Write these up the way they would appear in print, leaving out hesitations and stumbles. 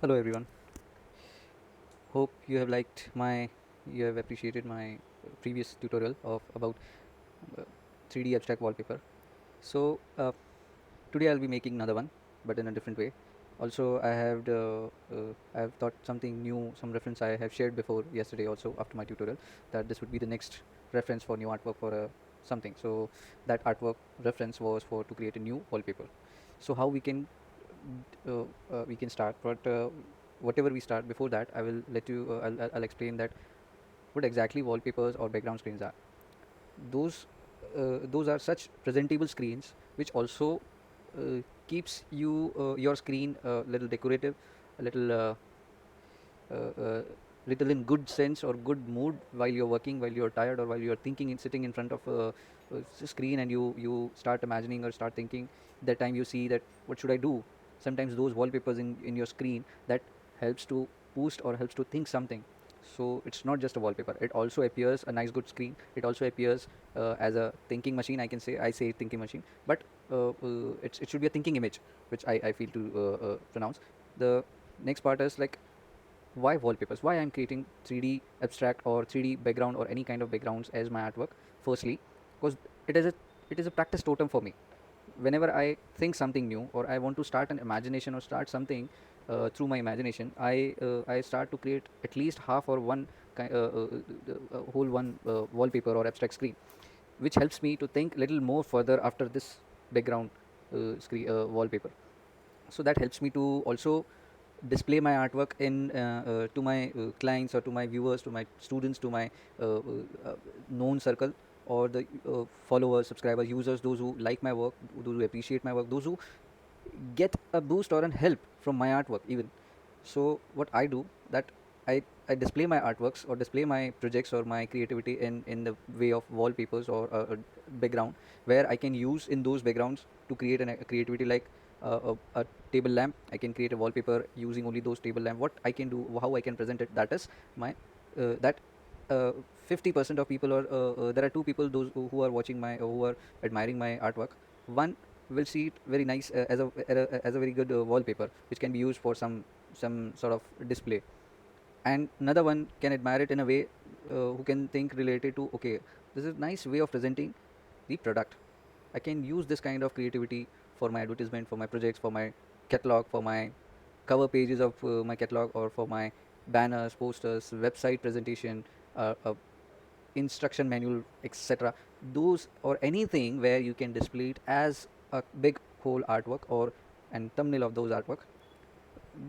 Hello everyone. Hope you have appreciated my previous tutorial of about uh, 3D abstract wallpaper. So today I'll be making another one, but in a different way. Also, I have thought something new, some reference I have shared before yesterday. Also after my tutorial, that this would be the next reference for new artwork for something. So that artwork reference was for to create a new wallpaper. So how we can start, but whatever we start before that, I will let you. I'll explain that what exactly wallpapers or background screens are. Those those are such presentable screens which also keeps your screen a little decorative, a uh, uh, little in good sense or good mood while you're working, while you're tired, or while you're thinking in sitting in front of a screen, and you start imagining or start thinking. That time you see that what should I do. Sometimes those wallpapers in your screen that helps to boost or helps to think something. So it's not just a wallpaper, it also appears a nice good screen. It also appears as a thinking machine. I say thinking machine, but it should be a thinking image, which I feel to pronounce. The next part is like, why wallpapers, why I'm creating 3D abstract or 3D background or any kind of backgrounds as my artwork. Firstly, because it is a it is a practice totem for me. Whenever I think something new, or I want to start an imagination or start something through my imagination, I start to create at least half or one whole one wallpaper or abstract screen, which helps me to think little more further after this background screen wallpaper. So that helps me to also display my artwork in to my clients, or to my viewers, to my students, to my known circle, or the followers, subscribers, users, those who like my work, those who appreciate my work, those who get a boost or an help from my artwork even. So what I do, that I display my artworks or display my projects or my creativity in the way of wallpapers or background, where I can use in those backgrounds to create a creativity, like a table lamp. I can create a wallpaper using only those table lamp. What I can do, how I can present it, that is my that uh, 50% of people, or there are two people, those who are watching my, who are admiring my artwork. One will see it very nice as a very good wallpaper, which can be used for some sort of display, and another one can admire it in a way, who can think related to, okay, this is a nice way of presenting the product. I can use this kind of creativity for my advertisement, for my projects, for my catalog, for my cover pages of my catalog, or for my banners, posters, website presentation, instruction manual, etc. Those, or anything where you can display it as a big whole artwork or and thumbnail of those artwork.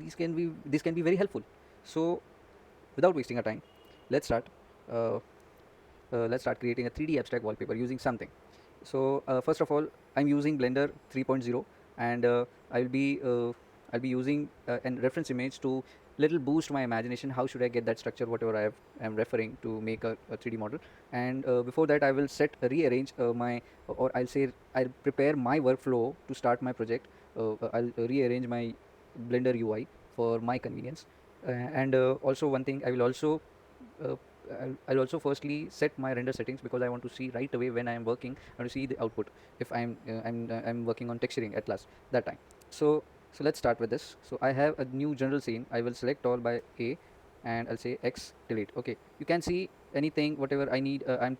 These can be very helpful. So without wasting our time, let's start. Uh, let's start creating a 3D abstract wallpaper using something. So first of all, I'm using Blender 3.0, and I'll be using an reference image to little boost my imagination. How should I get that structure, whatever am referring to make a 3D model. And before that, I will rearrange my, or I'll prepare my workflow to start my project. I'll rearrange my Blender UI for my convenience. And also one thing, uh, I'll also firstly set my render settings, because I want to see right away when I am working. I want to see the output if I'm working on texturing at last that time. So let's start with this. So I have a new general scene. I will select all by A, and I'll say X delete. Okay, you can see anything whatever I need. I'm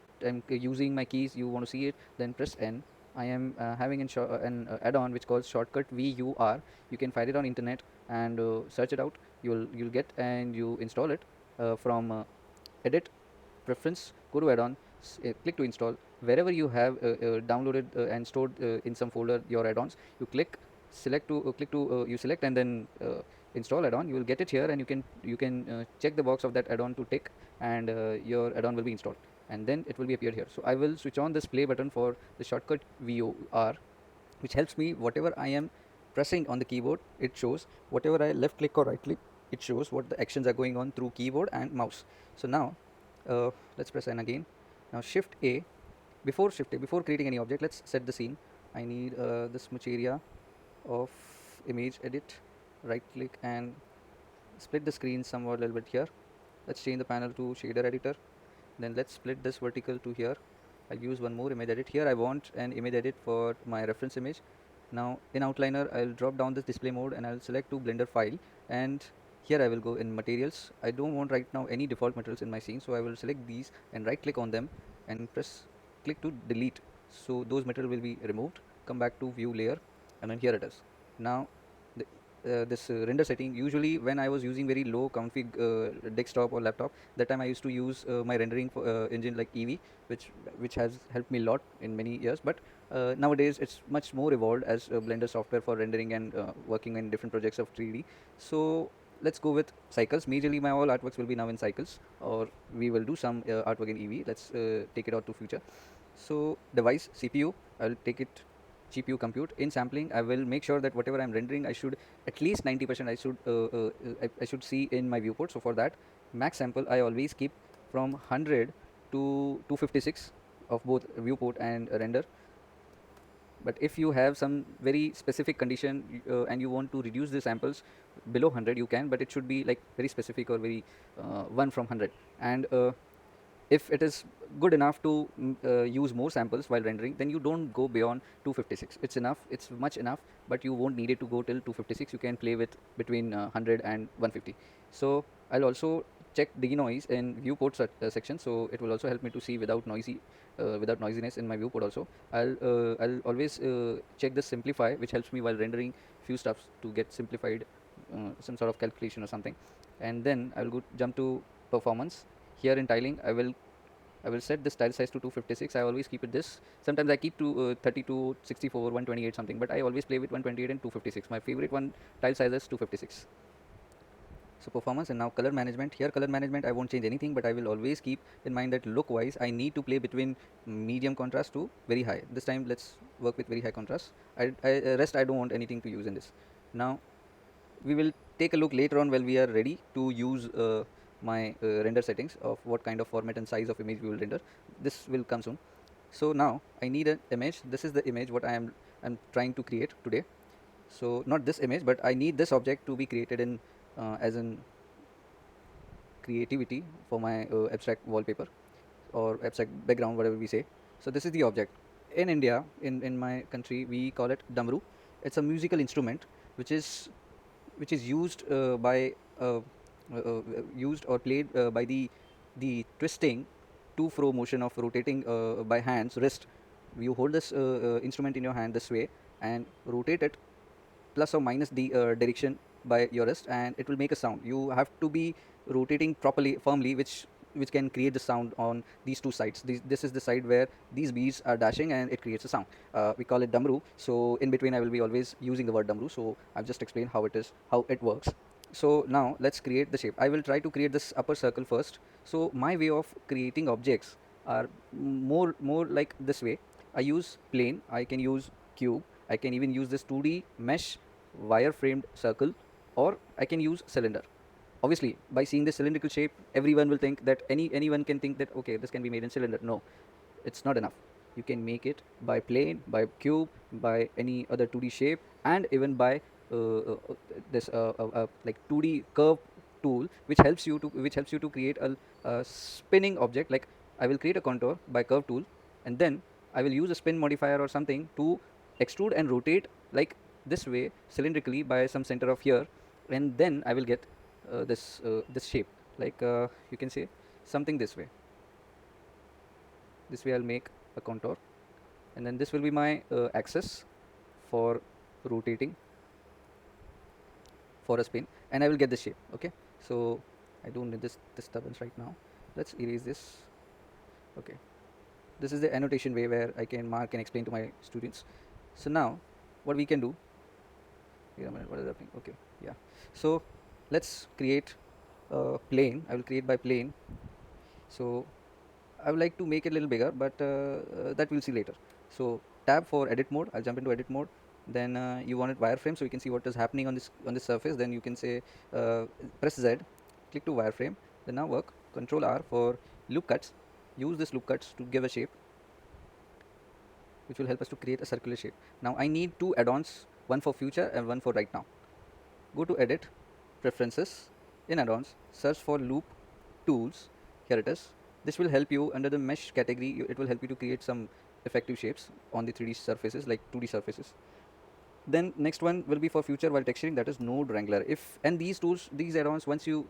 using my keys. You want to see it, then press N. I am having an add-on which calls shortcut VUR. You can find it on internet and search it out. You'll get, and you install it from edit, preference, go to add-on, click to install. Wherever you have downloaded and stored in some folder your add-ons, you you select, and then install add-on. You will get it here, and you can check the box of that add-on to tick, and your add-on will be installed, and then it will be appeared here. So I will switch on this play button for the shortcut VOR, which helps me whatever I am pressing on the keyboard, it shows. Whatever I left click or right click, it shows what the actions are going on through keyboard and mouse. So now let's press N again. Now shift A. Before creating any object, let's set the scene. I need this much area of image edit. Right click and split the screen somewhat a little bit here. Let's change the panel to shader editor. Then let's split this vertical to here. I'll use one more image edit. Here I want an image edit for my reference image. Now in outliner, I'll drop down this display mode, and I'll select to Blender file, and Here I will go in materials. I don't want right now any default materials in my scene, so I will select these and right click on them and press click to delete. So those material will be removed. Come back to view layer, and then here it is. Now the, this render setting, usually when I was using very low config desktop or laptop, that time I used to use my rendering for, engine like Eevee, which has helped me a lot in many years. But nowadays it's much more evolved as Blender software for rendering and working in different projects of 3D. So let's go with cycles. Majorly my all artworks will be now in cycles, or we will do some artwork in Eevee. Let's take it out to future. So device CPU, I'll take it GPU compute. In sampling, I will make sure that whatever I'm rendering, I should at least 90% I should see in my viewport. So for that, max sample I always keep from 100 to 256 of both viewport and render. But if you have some very specific condition and you want to reduce the samples below 100, you can, but it should be like very specific or very 1 from 100. And if it is good enough to use more samples while rendering, then you don't go beyond 256. It's enough, it's much enough, but you won't need it to go till 256. You can play with between 100 and 150. So I'll also check denoise in viewport section, so it will also help me to see without without noisiness in my viewport also. I'll always check the simplify, which helps me while rendering few stuffs to get simplified some sort of calculation or something. And then I will go jump to performance. Here in tiling, I will set this tile size to 256. I always keep it this. Sometimes I keep to 32, 64, 128 something, but I always play with 128 and 256. My favorite one tile size is 256. So performance, and now color management. Here color management, I won't change anything, but I will always keep in mind that look wise I need to play between medium contrast to very high. This time let's work with very high contrast. Rest I don't want anything to use in this. Now we will take a look later on when we are ready to use my render settings of what kind of format and size of image we will render. This will come soon. So now I need an image. This is the image what I'm trying to create today. So not this image, but I need this object to be created in as in creativity for my abstract wallpaper or abstract background, whatever we say. So this is the object. In India, in my country, we call it damru. It's a musical instrument which is used by used or played by the twisting to fro motion of rotating by hands wrist. You hold this instrument in your hand this way and rotate it plus or minus the direction by your wrist, and it will make a sound. You have to be rotating properly, firmly, which can create the sound on these two sides. This is the side where these beats are dashing and it creates a sound. We call it damru. So in between I will be always using the word damru. So I've just explained how it works. So now let's create the shape. I will try to create this upper circle first. So my way of creating objects are more like this way. I use plane, I can use cube, I can even use this 2D mesh wire framed circle, or I can use cylinder. Obviously by seeing this cylindrical shape, everyone will think that anyone can think that okay, this can be made in cylinder. No, it's not enough. You can make it by plane, by cube, by any other 2D shape, and even by this like 2D curve tool, which helps you to create a spinning object. Like I will create a contour by curve tool, and then I will use a spin modifier or something to extrude and rotate like this way cylindrically by some center of here, and then I will get this shape, like you can say something this way. This way I'll make a contour, and then this will be my axis for rotating for a spin, and I will get the shape. Okay, so I don't need this disturbance right now. Let's erase this. Okay, this is the annotation way where I can mark and explain to my students. So now what we can do, wait a minute, what is happening? Okay, yeah, so let's create a plane. I will create by plane. So I would like to make it a little bigger, but that we'll see later. So tab for edit mode. I'll jump into edit mode. Then you want it wireframe, so you can see what is happening on this surface. Then you can say press Z, click to wireframe. Then now work Control R for loop cuts. Use this loop cuts to give a shape, which will help us to create a circular shape. Now I need two add-ons, one for future and one for right now. Go to edit, preferences, in add-ons, search for loop tools. Here it is. This will help you under the mesh category. It will help you to create some effective shapes on the 3D surfaces like 2D surfaces. Then next one will be for future while texturing, that is Node Wrangler. If and these tools, these add-ons, once you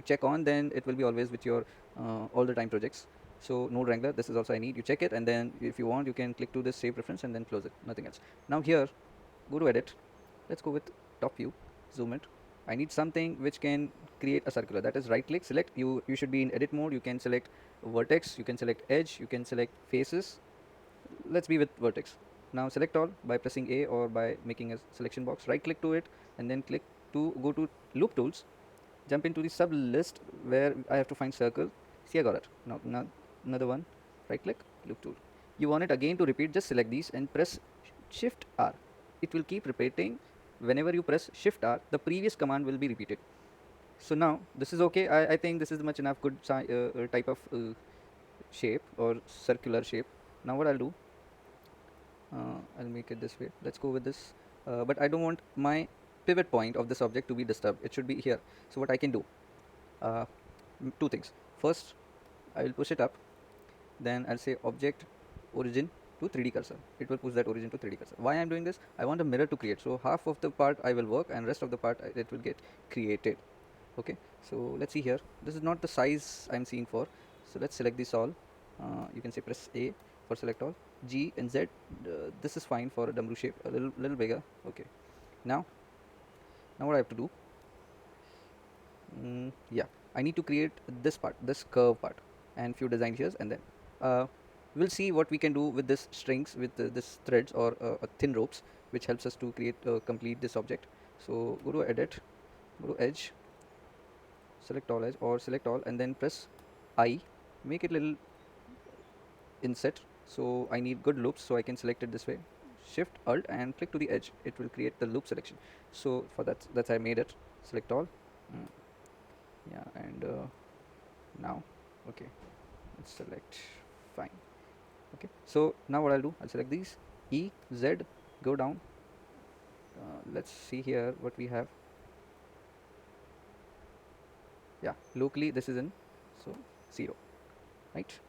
check on, then it will be always with your all the time projects. So Node Wrangler, this is also I need. You check it, and then if you want, you can click to this save preference and then close it. Nothing else. Now here, go to edit. Let's go with top view. Zoom it. I need something which can create a circular. That is right click, select. You should be in edit mode. You can select vertex. You can select edge. You can select faces. Let's be with vertex. Now select all by pressing A or by making a selection box. Right click to it and then click to go to loop tools. Jump into the sub list where I have to find circle. See, I got it. Now another one. Right click, loop tool. You want it again to repeat, just select these and press Shift R. It will keep repeating. Whenever you press Shift R, the previous command will be repeated. So now this is okay. I think this is much enough good type of shape or circular shape. Now what I'll do, I'll make it this way. Let's go with this. But I don't want my pivot point of this object to be disturbed. It should be here. So what I can do, uh, two things. First, I will push it up. Then I'll say object origin to 3D cursor. It will push that origin to 3D cursor. Why I'm doing this? I want a mirror to create. So half of the part I will work and rest of the part it will get created. Okay. So let's see here. This is not the size I'm seeing for. So let's select this all. You can say press A for select all. G and Z. This is fine for a dumbbell shape. A little bigger. Okay. Now what I have to do, yeah, I need to create this part, this curve part, and few design here, and then uh, we'll see what we can do with this strings, with this threads or thin ropes, which helps us to create complete this object. So go to edit, go to edge, select all edge or select all, and then press I, make it little inset. So I need good loops, so I can select it this way. Shift Alt and click to the edge. It will create the loop selection. So for that's I made it. Select all. Mm. Yeah, and now, okay, let's select. Fine. Okay. So now what I'll do? I'll select these. E Z. Go down. Let's see here what we have. Yeah, locally this is in, so 0, right?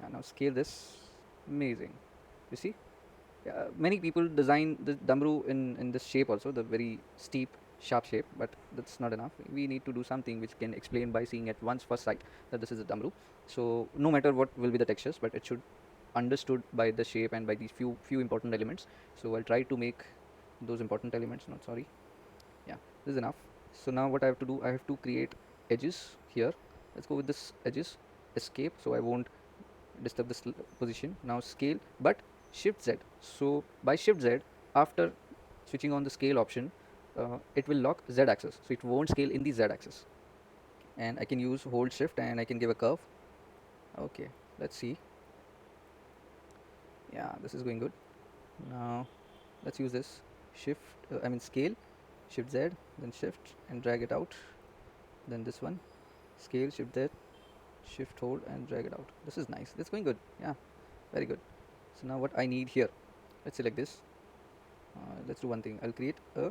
And now scale this. Amazing. You see, many people design the dumbbell in this shape also, the very steep sharp shape, but that's not enough. We need to do something which can explain by seeing at once first sight that this is a dumbbell. So no matter what will be the textures, but it should understood by the shape and by these few important elements. So I'll try to make those important elements. Not sorry. Yeah, this is enough. So now what I have to do, I have to create edges here. Let's go with this edges, escape, so I won't disturb this position. Now scale, but shift Z. So by shift Z, after switching on the scale option, it will lock Z axis, so it won't scale in the Z axis. And I can use hold shift and I can give a curve. Okay, let's see. Yeah, this is going good. Now let's use this shift, I mean scale, shift Z, then shift and drag it out. Then this one, scale, shift Z, shift hold and drag it out. This is nice. That's going good. Yeah, very good. So now what I need here, let's select this. Let's do one thing. I'll create a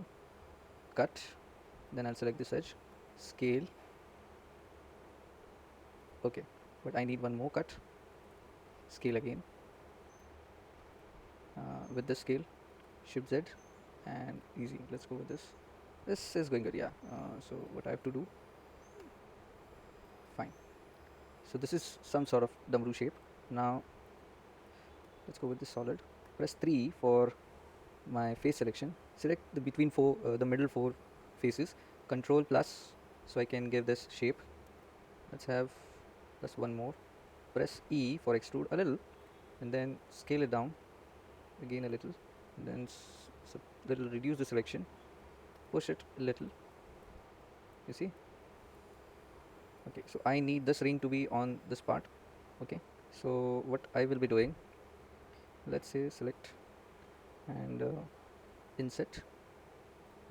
cut, then I'll select this edge, scale. Okay, but I need one more cut, scale again. With the scale, shift Z and easy. Let's go with this. This is going good. Yeah. So what I have to do, fine. So this is some sort of dumbbell shape. Now let's go with this solid. Press 3 for my face selection. Select the between the middle four faces. Control plus, so I can give this shape. Let's have plus one more. Press E for extrude a little, and then scale it down again a little. And then so little reduce the selection. Push it a little. You see? Okay, so I need this ring to be on this part. Okay, so what I will be doing, let's say select and inset,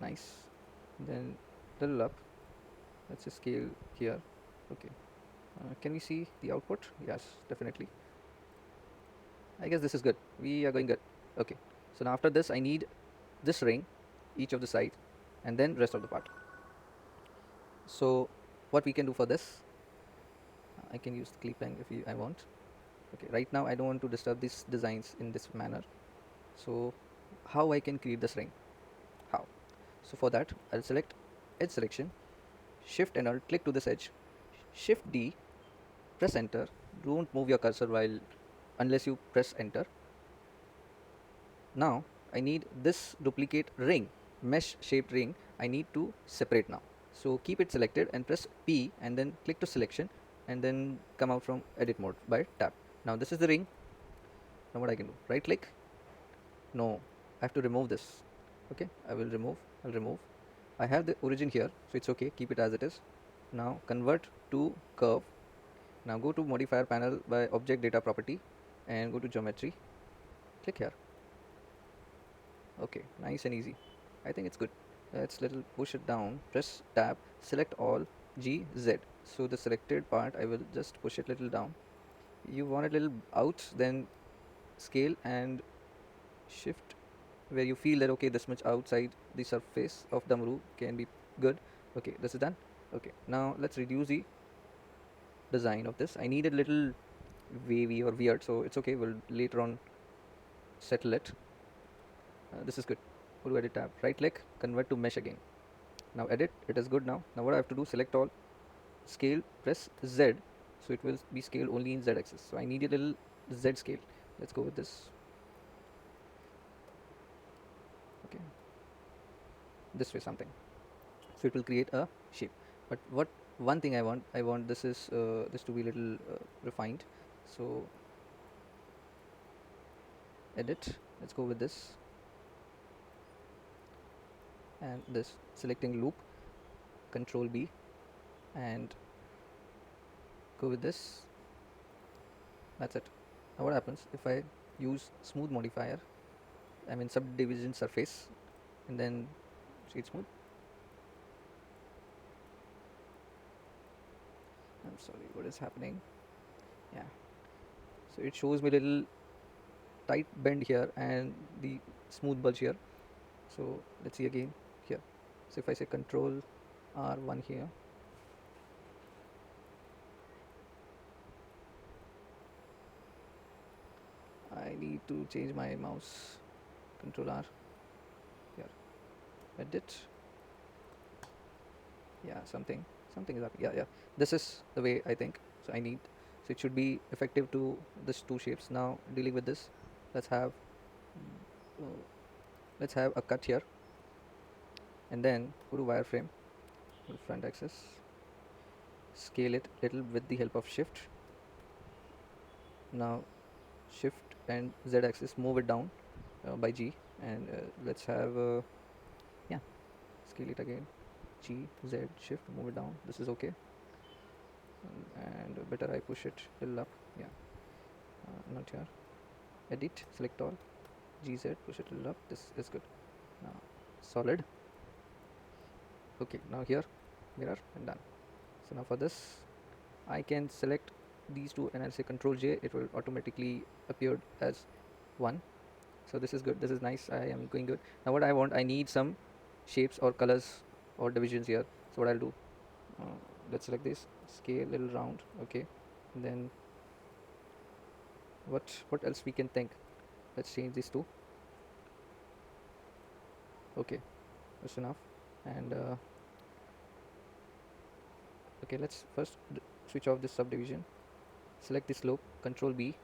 nice, then little up, let's just scale here. Okay, can we see the output? Yes, definitely. I guess this is good. We are going good. Okay, so now after this I need this ring, each of the side, and then rest of the part. So what we can do for this, I can use the clip pen if I want. Okay, right now I don't want to disturb these designs in this manner, So how I can create this ring? How? So for that, I'll select edge selection, shift and I'll click to this edge, shift D, press enter. Don't move your cursor while unless you press enter. Now I need this duplicate ring, mesh shaped ring, I need to separate now. So keep it selected and press P and then click to selection and then come out from edit mode by tap. Now this is the ring. Now what I can do, right click. No, I have to remove this. Okay, I will remove, I'll remove. I have the origin here, so it's okay, keep it as it is. Now convert to curve. Now go to modifier panel by object data property and go to geometry. Click here. Okay, nice and easy. I think it's good. Let's little push it down. Press tab, select all, G, Z. So the selected part, I will just push it little down. You want it little out, then scale and shift where you feel that okay, this much outside the surface of Damru can be good. Okay, this is done. Okay, now let's reduce the design of this. I need a little wavy or weird, so it's okay. We'll later on settle it. This is good. Go to edit tab, right click, convert to mesh again. Now edit, it is good now. Now what I have to do, select all, scale, press Z, so it will be scaled only in Z axis. So I need a little Z scale. Let's go with this. Okay, this way something. So it will create a shape. But what one thing I want this is this to be little refined. So edit. Let's go with this and this. Selecting loop, Control B, and go with this. That's it. Now what happens if I use smooth modifier, I mean subdivision surface, and then shade smooth. I'm sorry, what is happening? Yeah, so it shows me little tight bend here and the smooth bulge here. So let's see again here. So if I say Control R1 here, I need to change my mouse. Control R here, edit. Yeah, something is happening. Yeah, this is the way I think. So I need, so it should be effective to this two shapes. Now dealing with this, let's have a cut here and then go to wireframe, go to front axis, scale it little with the help of shift. Now shift and Z axis, move it down by G, and let's have yeah, scale it again, G, Z, shift, move it down. This is okay, and better I push it little up. Yeah, not here. Edit, select all, GZ, push it little up. This is good. Now solid. Okay, now here mirror and done. So now for this I can select these two and I'll say Control J, it will automatically appear as one. So this is good, this is nice, I am going good. Now what I want, I need some shapes or colors or divisions here. So what I'll do, let's select this, scale little round. Okay, and then what else we can think? Let's change these two. Okay, that's enough. And okay, let's first switch off this subdivision, select the slope, Control B.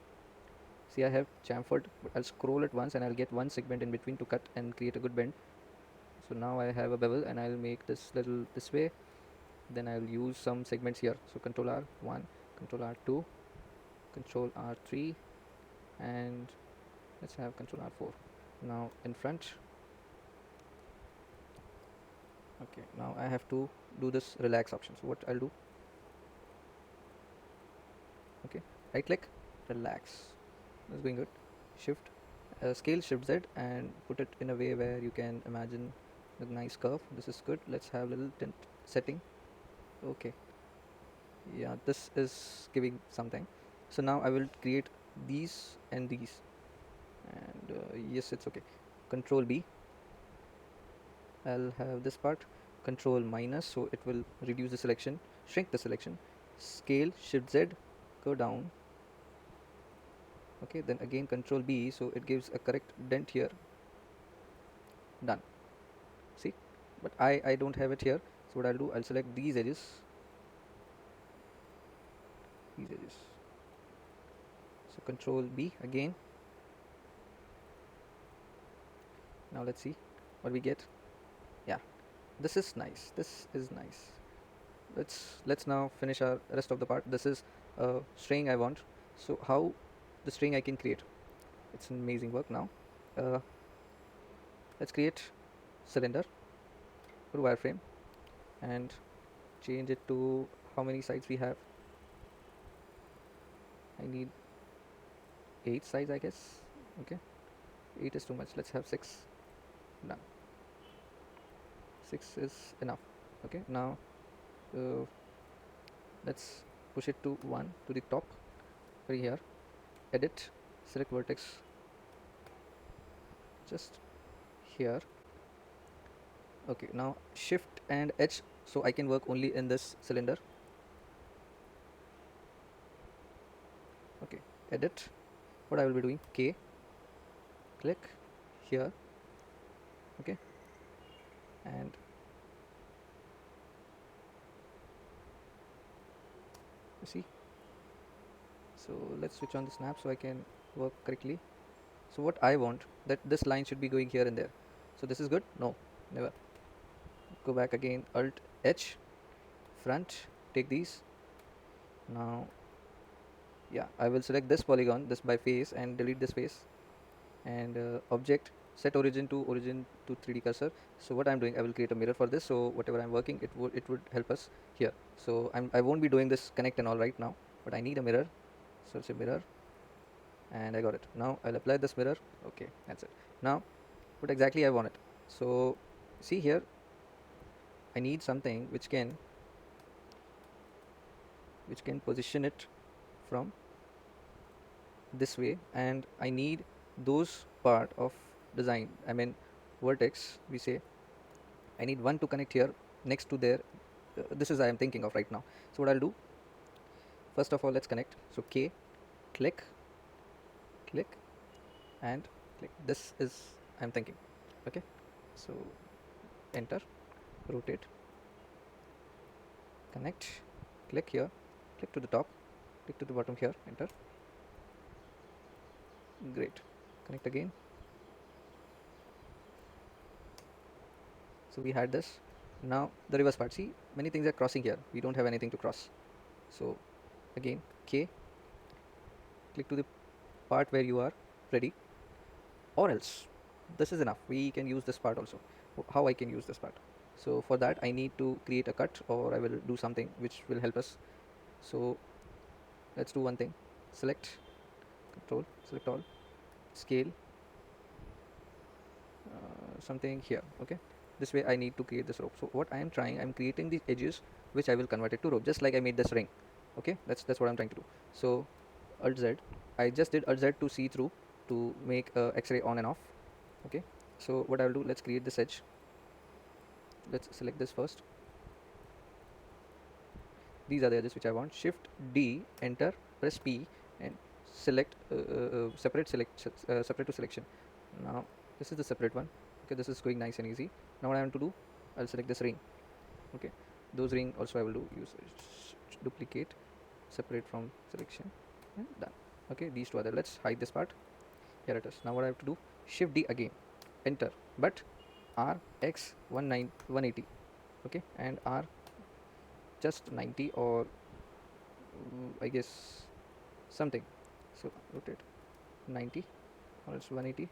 See, I have chamfered, but I'll scroll it once and I'll get one segment in between to cut and create a good bend. So now I have a bevel and I'll make this little this way, then I'll use some segments here. So Control R1, Control R2, Control R3, and let's have Control R4. Now in front. Okay, now I have to do this relax option. So what I'll do, okay, right click, relax. That's going good. Shift, scale, Shift Z, and put it in a way where you can imagine a nice curve. This is good. Let's have a little tint setting. Okay, yeah, this is giving something. So now I will create these and these, and yes, it's okay. Control B, I'll have this part. Control minus, so it will reduce the selection, shrink the selection. Scale, Shift Z, go down. Okay, then again Control B, so it gives a correct dent here. Done. See, but I don't have it here, so what I'll do, I'll select these edges, so Control B again. Now let's see what we get. Yeah, this is nice, this is nice. Let's now finish our rest of the part. This is a string I want, so how the string I can create, it's an amazing work. Now let's create cylinder, put wireframe and change it to how many sides we have. I need 8 sides, I guess. Okay, 8 is too much, let's have 6. Done. 6 is enough. Okay, now uh, let's push it to 1 to the top. Right here, edit, select vertex just here. Okay, now shift and H, so I can work only in this cylinder. Okay, edit, what I will be doing, K, click here. Okay, and you see, so let's switch on the snap so I can work correctly. So what I want, that this line should be going here and there. So this is good? No, never. Go back again, Alt H, front, take these. Now yeah, I will select this polygon, this by face, and delete this face, and object, set origin to 3D cursor. So what I'm doing, I will create a mirror for this, so whatever I'm working, it would help us here. So I won't be doing this connect and all right now, but I need a mirror, so it's a mirror, and I got it. Now I'll apply this mirror. Okay, that's it. Now what exactly I want it, so see here, I need something which can position it from this way, and I need those part of design, I mean vertex, we say I need one to connect here next to there. This is I am thinking of right now. So what I'll do, first of all, let's connect. So K, click, click, and click. This is I'm thinking. Okay, so enter, rotate, connect, click here, click to the top, click to the bottom here, enter. Great, connect again. So we had this. Now the reverse part, see, many things are crossing here, we don't have anything to cross. So again, K, click to the part where you are ready, or else this is enough, we can use this part also. How I can use this part, so for that I need to create a cut, or I will do something which will help us. So let's do one thing, select, control, select all, scale, something here. Okay, this way I need to create this rope. So what I am trying, I'm creating these edges which I will convert it to rope, just like I made this ring. Okay, that's what I'm trying to do. So Alt Z, I just did Alt Z to see through, to make X-ray on and off. Okay, so what I will do, let's create this edge. Let's select this first. These are the edges which I want. Shift D, enter, press P, and select separate to selection. Now this is the separate one. Okay, this is going nice and easy. Now what I want to do, I'll select this ring. Okay, those ring also I will do, use duplicate, separate from selection, and done. Okay, these two are there. Let's hide this part. Here it is. Now what I have to do, Shift D again, enter, but R X 180. Okay, and R just 90, or I guess something. So rotate 90, or it's 180.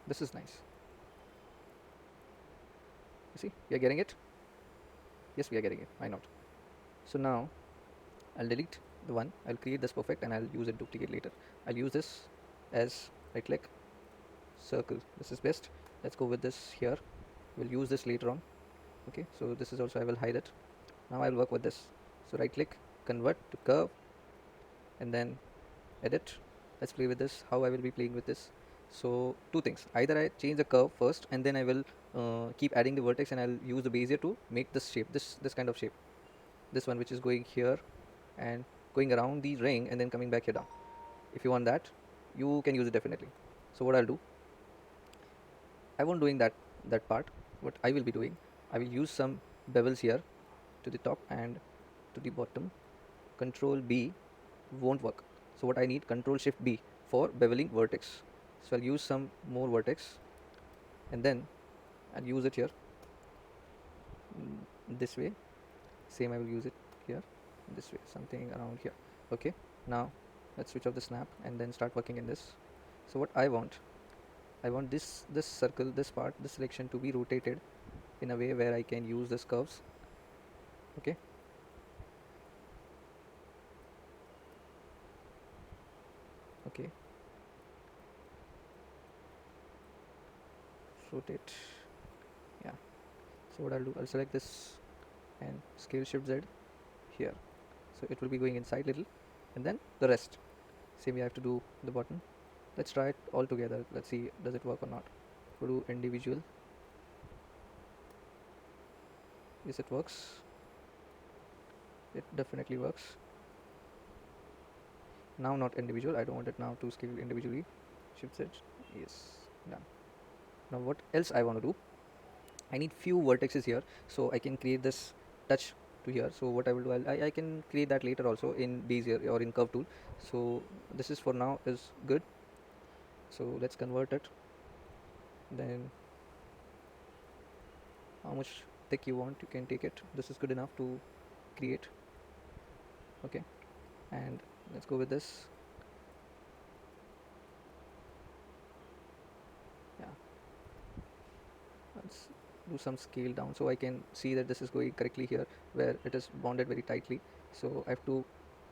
This is nice. You see, we are getting it. Yes, we are getting it. Why not? So now I'll delete the one. I'll create this perfect, and I'll use it duplicate later. I'll use this as right click, circle. This is best. Let's go with this here. We'll use this later on. Okay, so this is also, I will hide it. Now I'll work with this. So right click, convert to curve, and then edit. Let's play with this, how I will be playing with this. So two things, either I change the curve first, and then I will keep adding the vertex, and I'll use the bezier to make this shape, this kind of shape, this one which is going here and going around the ring and then coming back here down. If you want that, you can use it definitely. So what I'll do, I won't doing that part. What I will be doing, I will use some bevels here to the top and to the bottom. Control B won't work. So what I need, Control Shift B for beveling vertex. So I'll use some more vertex and then I'll use it here, this way. Same I will use it here, this way, something around here. Okay, now let's switch off the snap and then start working in this. So what I want this circle, this part, this selection to be rotated in a way where I can use this curves. Okay, okay, rotate. Yeah, so what I'll do, I'll select this and scale Shift Z here, so it will be going inside little, and then the rest same we have to do the button. Let's try it all together, let's see does it work or not. Go to individual. Yes, it works. It definitely works. Now not individual, I don't want it now to scale individually. Shift Z. Yes, done. Now what else I want to do, I need few vertices here so I can create this touch to here. So what I will do, I can create that later also in Bezier or in curve tool. So this is for now is good. So let's convert it. Then how much thick you want, you can take it. This is good enough to create. Okay, and let's go with this. Yeah, let's do some scale down so I can see that this is going correctly here where it is bonded very tightly. So I have to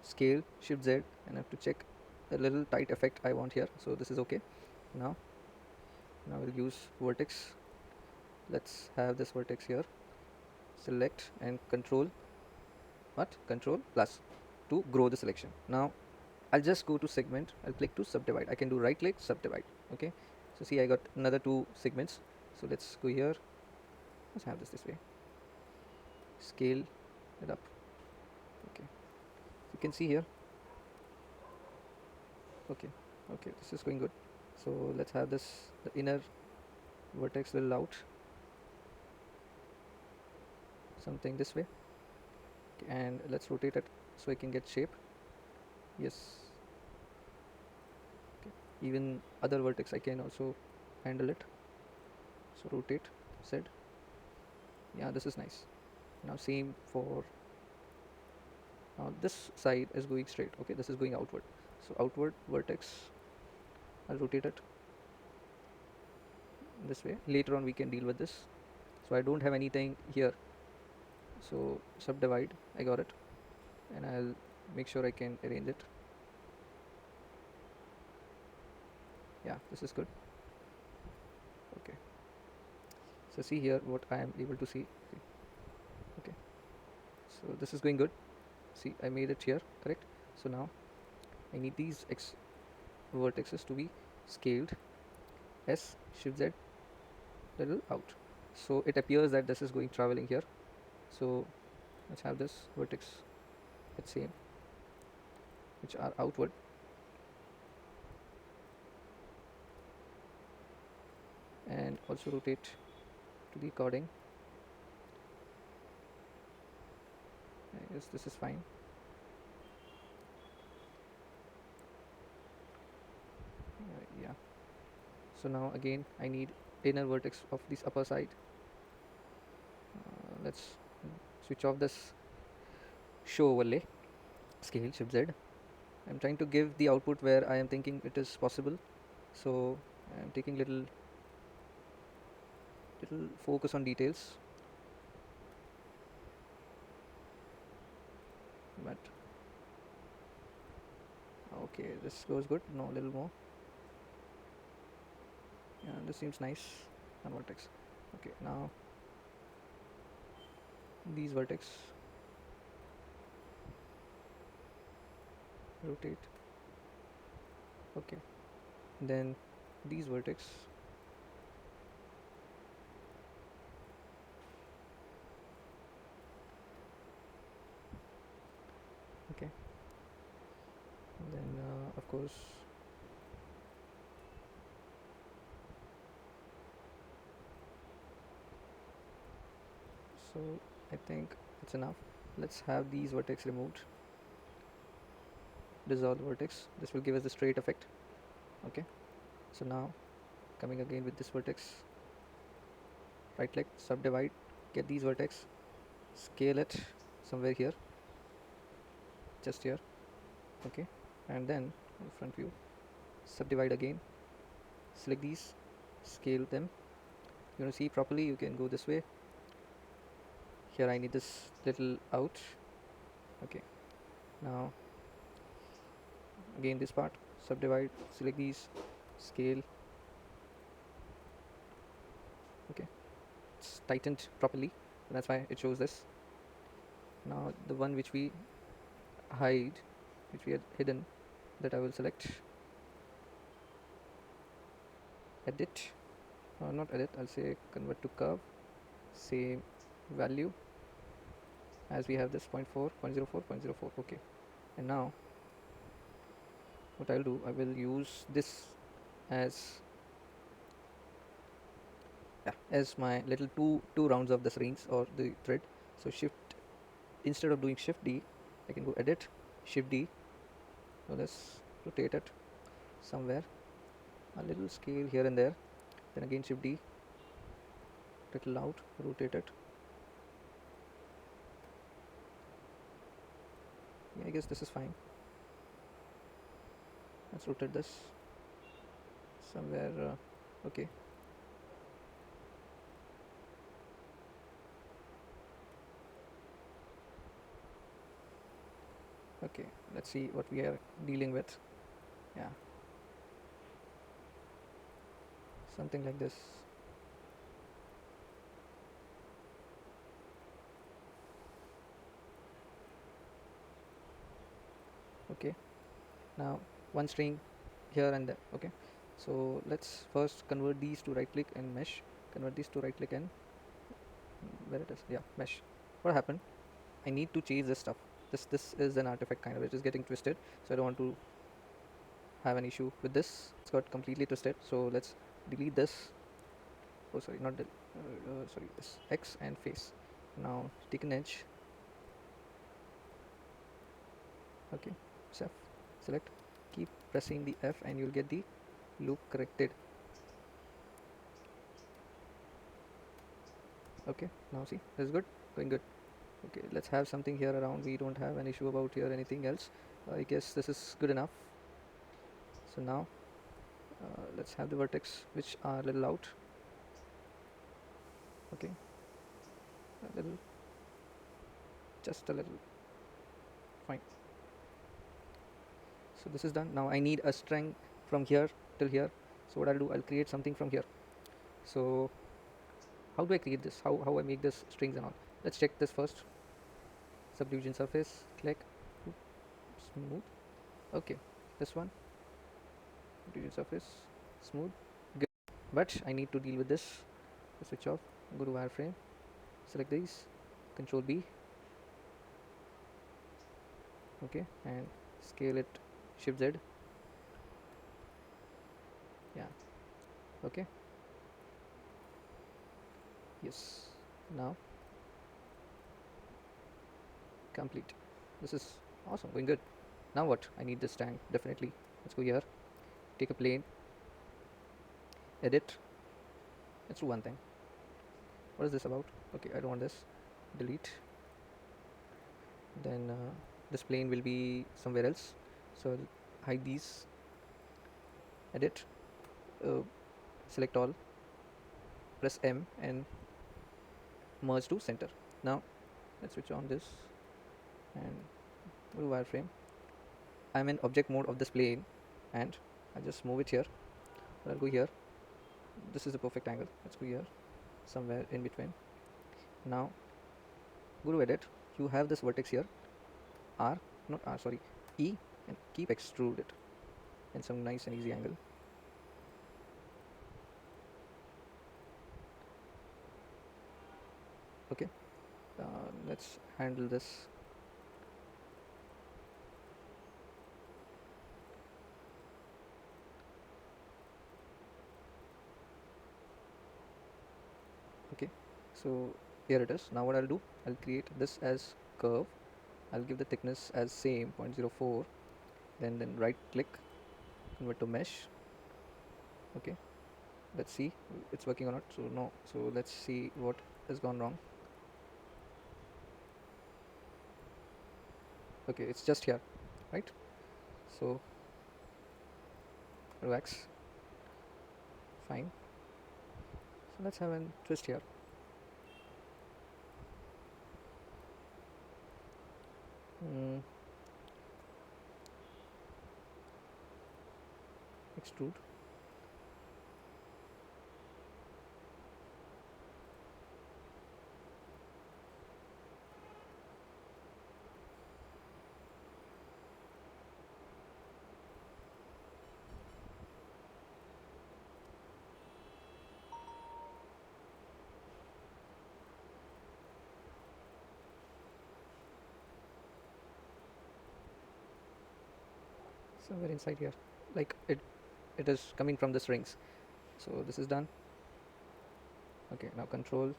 scale Shift Z and I have to check the little tight effect I want here. So this is okay. Now we'll use vertex. Let's have this vertex here. Select and control plus to grow the selection. Now I'll just go to segment, I'll click to subdivide. I can do right click, subdivide. Okay, so see I got another two segments. So let's go here, let's have this way, scale it up. Okay, you can see here. Okay, okay, this is going good. So let's have this, the inner vertex little out, something this way. Okay, and let's rotate it so I can get shape. Yes, okay. Even other vertex I can also handle it. So rotate, Z. Yeah, this is nice. Now same for, now this side is going straight. Okay, this is going outward. So outward vertex, I'll rotate it this way. Later on we can deal with this. So I don't have anything here. So subdivide, I got it, and I'll make sure I can arrange it. Yeah, this is good. Okay, so see here what I am able to see. Okay, so this is going good. See, I made it here, correct? So now I need these vertices to be scaled. S, Shift Z, little out. So it appears that this is going traveling here. So let's have this vertex at same, which are outward. And also rotate to the according. I guess this is fine. Yeah. So now again I need inner vertex of this upper side. Let's switch off this show overlay, scale Shift Z. I'm trying to give the output where I am thinking it is possible. So I'm taking little focus on details. But okay, this goes good. No, a little more. Yeah, this seems nice on vertex. Okay, now these vertex, rotate. Okay, then these vertex, okay, and then of course So I think it's enough. Let's have these vertex removed. Dissolve vertex. This will give us the straight effect. Okay, so now coming again with this vertex, right click, subdivide, get these vertex, scale it somewhere here, just here. Okay, and then front view, subdivide again, select these, scale them. You want to see properly, you can go this way. Here I need this little out. Okay, now again this part, subdivide, select these, scale. Okay, it's tightened properly, that's why it shows this. Now the one which we hide, which we had hidden, that I will select, edit, not edit, I'll say convert to curve, same value as we have this 0.4, 0.04, 0.04. Okay, and now what I'll do, I will use this as as my little two rounds of this rings or the thread. So shift, instead of doing shift D, I can go edit, shift D. So let's rotate it somewhere, a little scale here and there, then again shift D, little out, rotate it. Yeah, I guess this is fine. Let's rotate this somewhere. Okay, okay, let's see what we are dealing with. Yeah, something like this. Okay, now one string here and there. Okay, so let's first convert these to right click and mesh, convert these to right click and where it is, yeah, mesh. What happened, I need to change this stuff. This is an artifact kind of, it is getting twisted, so I don't want to have an issue with this. It's got completely twisted, so let's delete this. Oh sorry, not sorry, this X and face. Now take an edge. Okay, select, keep pressing the F and you'll get the loop corrected. Okay, now see, this is good, going good. Okay, let's have something here around. We don't have an issue about here anything else. I guess this is good enough. So now let's have the vertex which are a little out. Okay, a little, just a little, fine. So this is done. Now I need a string from here till here. So what I'll do, I'll create something from here. So how do I create this, how I make this strings and all? Let's check this first. Subdivision surface, click, smooth. Okay, this one, subdivision surface, smooth, good. But I need to deal with this. Switch off, go to wireframe, select these, control B. Okay, and scale it, shift Z. Yeah, okay, yes, now complete. This is awesome, going good. Now what, I need this tank definitely. Let's go here, take a plane, edit. Let's do one thing. What is this about? Okay, I don't want this, delete. Then this plane will be somewhere else, so I'll hide these, edit, select all, press M and merge to center. Now let's switch on this and go to wireframe. I'm in object mode of this plane and I just move it here. I'll go here, this is the perfect angle. Let's go here, somewhere in between. Now go to edit, you have this vertex here, R, not R, sorry, E, and keep extrude it in some nice and easy angle. Okay, let's handle this. Okay, so here it is. Now what I'll do, I'll create this as curve. I'll give the thickness as same 0.04, then right click, convert to mesh. Okay, let's see it's working or not. So no, so let's see what has gone wrong. Okay, it's just here, right? So wax, fine. So let's have a twist here. mm, Extrude. Somewhere inside here, like it is coming from the strings. So this is done. Okay, now control,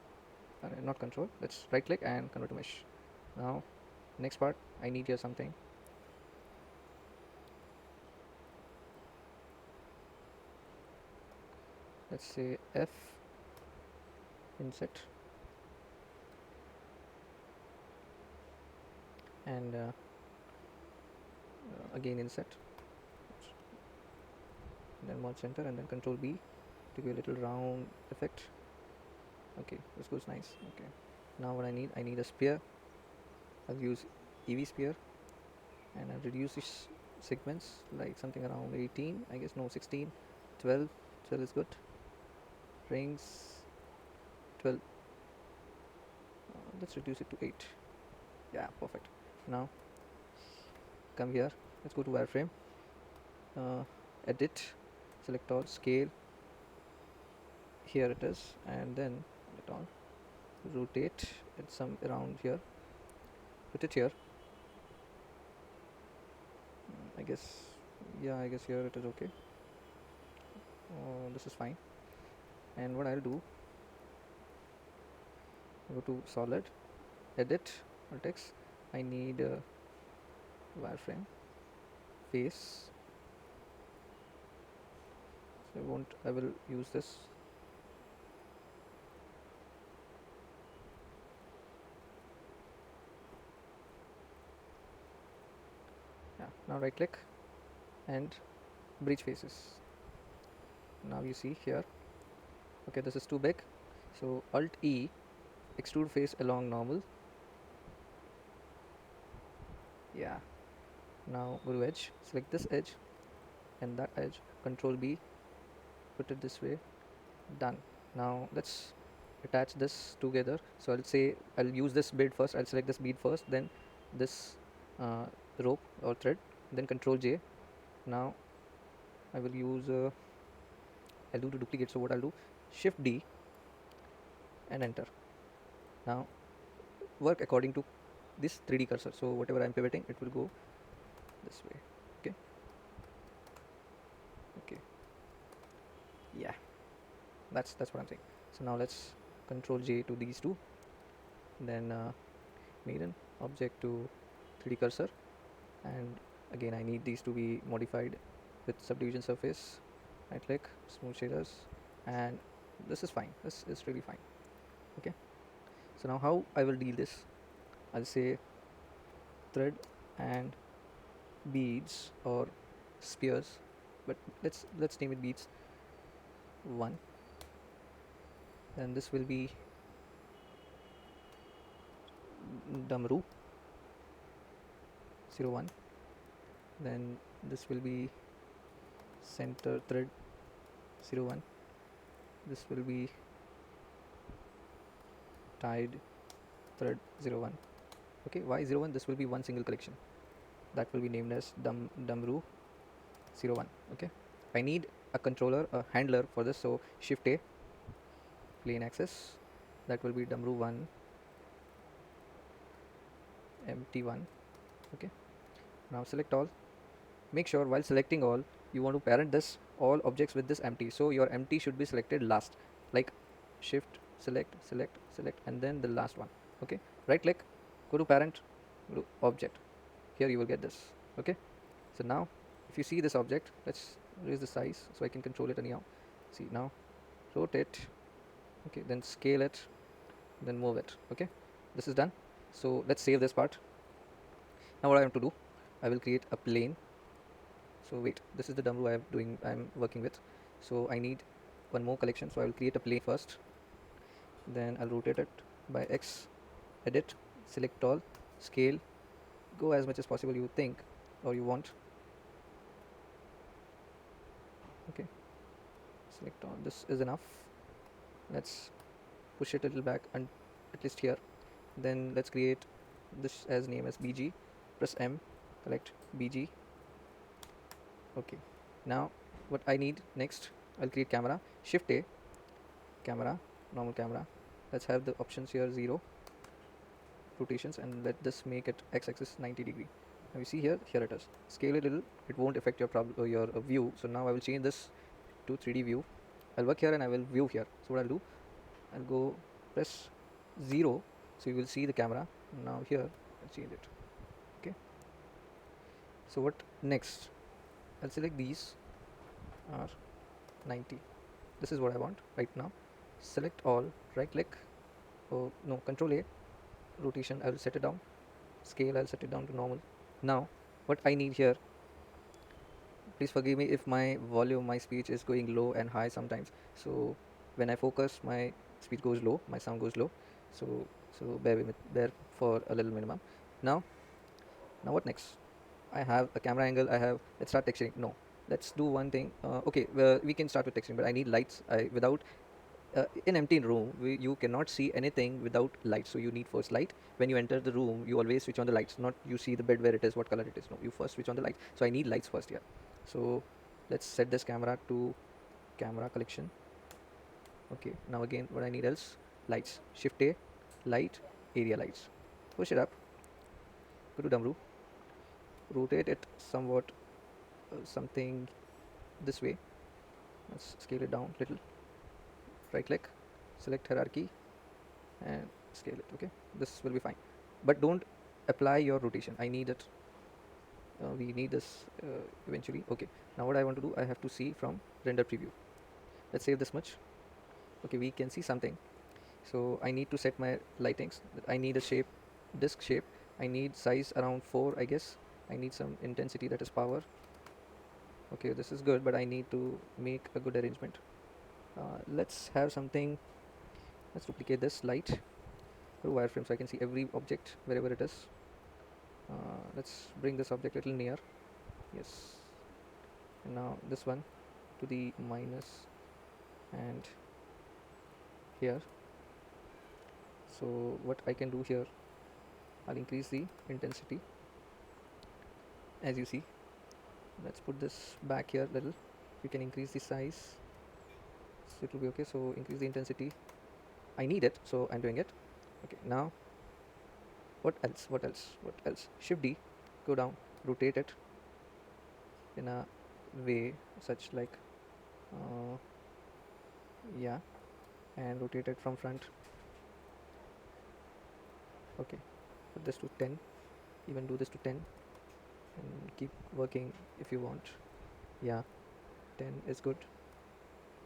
not control, let's right click and convert to mesh. Now next part, I need here something. Let's say F inset, and again inset, then merge center, and then control B to give a little round effect. Okay, this goes nice. Okay, now what I need a spear. I'll use EV spear, and I'll reduce this segments like something around 18, I guess. No, 16, 12. 12 is good. Rings 12. Let's reduce it to 8. Yeah, perfect. Now come here, let's go to wireframe, edit, select all, scale, here it is, and then it on, rotate it some around here, put it here. I guess, yeah, I guess here it is okay. This is fine. And what I'll do, go to solid, edit, vertex. I need wireframe, face. So I will use this. Yeah, now right click and bridge faces. Now you see here, okay, this is too big, so Alt E, extrude face along normal. Yeah, now go to edge, select this edge and that edge, control B, put it this way, done. Now let's attach this together. So I'll use this bead first. I'll select this bead first, then this uh, rope or thread, then control J. Now I will use I'll do to duplicate. So what I'll do, shift D and enter. Now work according to this 3D cursor. So whatever I'm pivoting, it will go this way. Okay, okay, yeah, that's what I'm saying. So now let's control J to these two, then maiden object to 3D cursor, and again I need these to be modified with subdivision surface. Right click, smooth shaders, and this is fine. This is really fine. Okay, so now how I will deal this, I'll say thread and beads or spears, but let's name it beads 1. Then this will be Damru 01. Then this will be center thread 01. This will be tied thread 01. Okay, why 01? This will be one single collection that will be named as Damru 01. Okay, I need a controller, a handler for this, so shift A, plane axis, that will be Damru 1 empty1. Okay, now select all. Make sure while selecting all, you want to parent this all objects with this empty, so your empty should be selected last, like shift select, select, select, and then the last one. Okay, right click, go to parent, go to object. Here you will get this. Okay, so now if you see this object, let's raise the size so I can control it anyhow. See now, rotate. Okay, then scale it, then move it. Okay, this is done. So let's save this part. Now what I have to do, I will create a plane. So wait, this is the dumbbell I'm working with. So I need one more collection, so I will create a plane first, then I'll rotate it by X, edit, select all, scale, go as much as possible you think or you want. Okay, select all, this is enough. Let's push it a little back and at least here. Then let's create this as name as BG, press M, select BG. Okay, now what I need next, I'll create camera, shift A, camera, normal camera. Let's have the options here 0 rotations, and let this make it x-axis 90 degree. Now you see here it is. Scale it a little, it won't affect your problem or your view. So now I will change this to 3D view. I'll work here and I will view here. So what I'll do, I'll go press 0, so you will see the camera. Now here I'll change it. Okay, so what next, I'll select these are 90. This is what I want right now. Select all, right click, oh no, control A, rotation I will set it down, scale I'll set it down to normal. Now what I need here, please forgive me if my volume, my speech is going low and high sometimes. So when I focus, my speech goes low, my sound goes low. So bear for a little minimum. Now what next? I have a camera angle. Let's start texturing. No, let's do one thing. Okay, we can start with texturing, but I need lights. Without in empty room you cannot see anything without light, so you need first light. When you enter the room, you always switch on the lights, not you see the bed where it is, what color it is. No, you first switch on the lights. So I need lights first here. So let's set this camera to camera collection. Okay, now again what I need else, lights, shift A, light, area lights, push it up, go to dumb, rotate it somewhat, something this way. Let's scale it down little, right click, select hierarchy and scale it. Okay, this will be fine, but don't apply your rotation. I need it, we need this eventually. Okay, now what I want to do, I have to see from render preview. Let's save this much. Okay, we can see something. So I need to set my lightings. I need a shape, disk shape. I need size around 4, I guess. I need some intensity, that is power. Okay, this is good, but I need to make a good arrangement. Let's have something. Let's duplicate this light, go to wireframe so I can see every object wherever it is. Let's bring this object a little near. Yes, and now this one to the minus and here. So what I can do here, I'll increase the intensity as you see. Let's put this back here a little. You can increase the size, so it will be okay. So increase the intensity, I need it, so I'm doing it. Okay, now what else, shift D, go down, rotate it in a way such like yeah, and rotate it from front. Okay, put this to 10, even do this to 10 and keep working if you want. Yeah, 10 is good.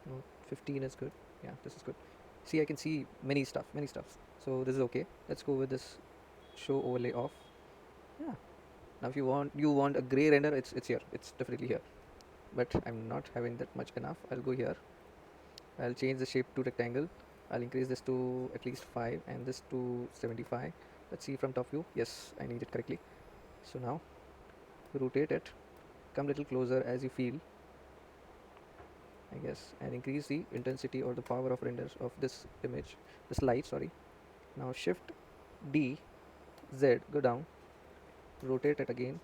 No, 15 is good. Yeah, this is good. See, I can see many stuffs, so this is okay. Let's go with this show overlay off. Yeah, now if you want a gray render, it's here, it's definitely here, but I'm not having that much enough. I'll go here, I'll change the shape to rectangle. I'll increase this to at least 5 and this to 75. Let's see from top view. Yes, I need it correctly. So now rotate it, come little closer as you feel, I guess, and increase the intensity or the power of renders of this image, this light, sorry. Now shift D, Z, go down, rotate it again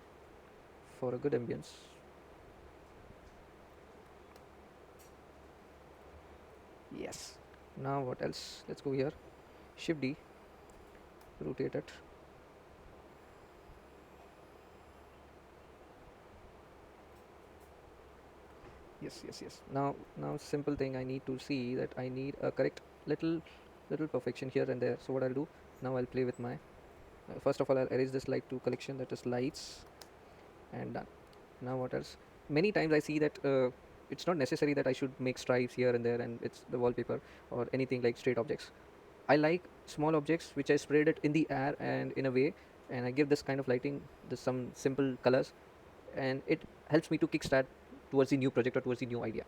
for a good ambience. Yes. Now what else? Let's go here, shift D, rotate it. Yes. Now simple thing, I need to see that I need a correct little little perfection here and there. So what I'll do now, I'll play with my first of all I'll arrange this light to collection, that is lights, and done. Now what else? Many times I see that it's not necessary that I should make stripes here and there and it's the wallpaper or anything like straight objects. I like small objects which I spread it in the air and in a way, and I give this kind of lighting, this some simple colors, and it helps me to kickstart towards the new project or towards the new idea.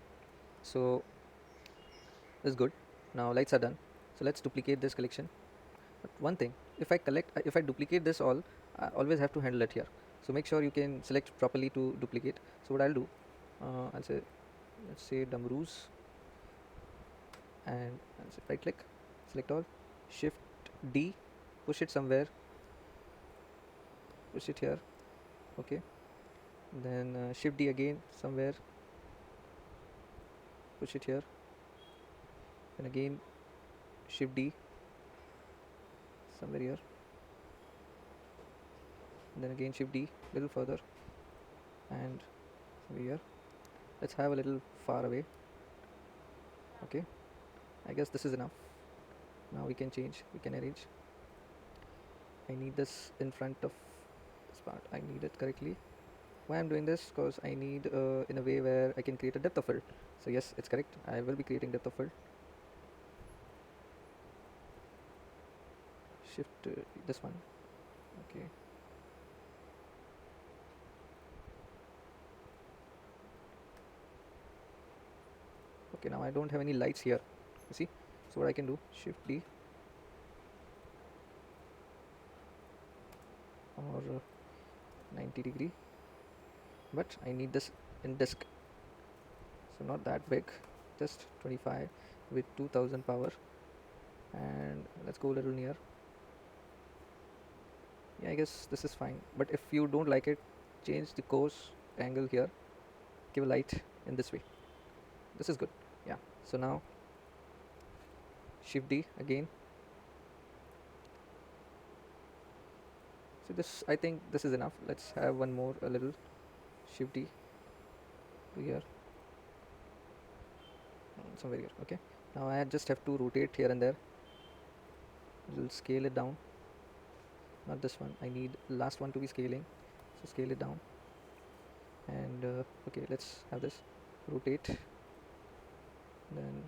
So that's good. Now lights are done. So let's duplicate this collection. But one thing, if I duplicate this all, I always have to handle it here. So make sure you can select properly to duplicate. So what I'll do, I'll say, let's say Dumroos, and I'll say right click, select all, Shift D, push it somewhere, push it here, okay. Then Shift D again somewhere, push it here, and again Shift D somewhere here, and then again Shift D little further, and somewhere here. Let's have a little far away, okay. I guess this is enough. Now we can change, we can arrange. I need this in front of this part, I need it correctly. Why I'm doing this? Because I need in a way where I can create a depth of field. So yes, it's correct, I will be creating depth of field. Shift this one, okay. Okay, now I don't have any lights here, you see. So what I can do, Shift D, or 90 degree, but I need this in disk, so not that big, just 25 with 2000 power, and let's go a little near. Yeah, I guess this is fine, but if you don't like it, change the course angle here, give a light in this way. This is good. Yeah, so now Shift D again. So this, I think this is enough. Let's have one more, a little. Shift D to here, somewhere here, okay. Now I just have to rotate here and there. We'll scale it down, not this one, I need last one to be scaling, so scale it down. And okay, let's have this rotate, then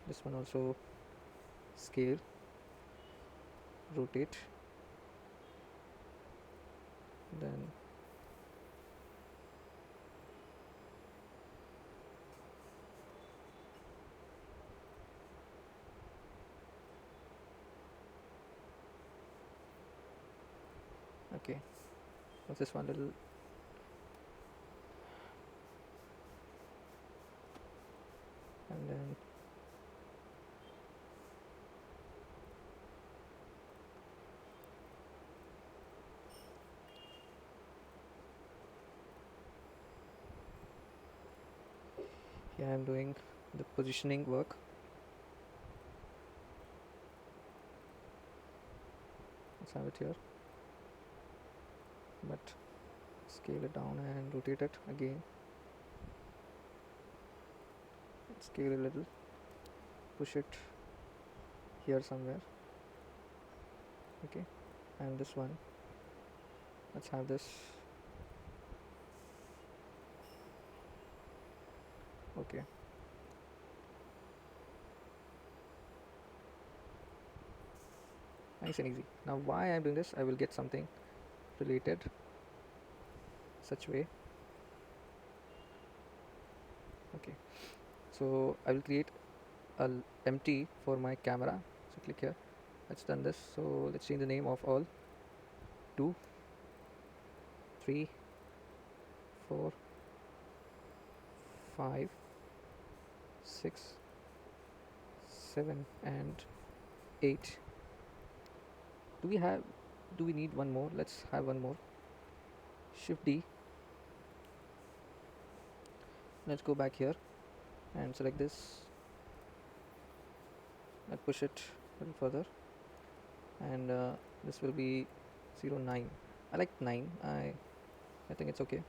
this one also scale, rotate, then okay, what's this one little, and then yeah, I'm doing the positioning work. Let's have it here, but scale it down and rotate it again, scale a little, push it here somewhere, okay. And this one, let's have this, okay. Nice and easy. Now why I'm doing this, I will get something related such way, okay. So I will create a empty for my camera, so click here, let's done this. So let's change the name of all, 2, 3, 4, 5, 6, 7 and 8. Do we need one more? Let's have one more. Shift D, let's go back here and select this, let's push it a little further, and this will be 09. I like 9, I think it's okay,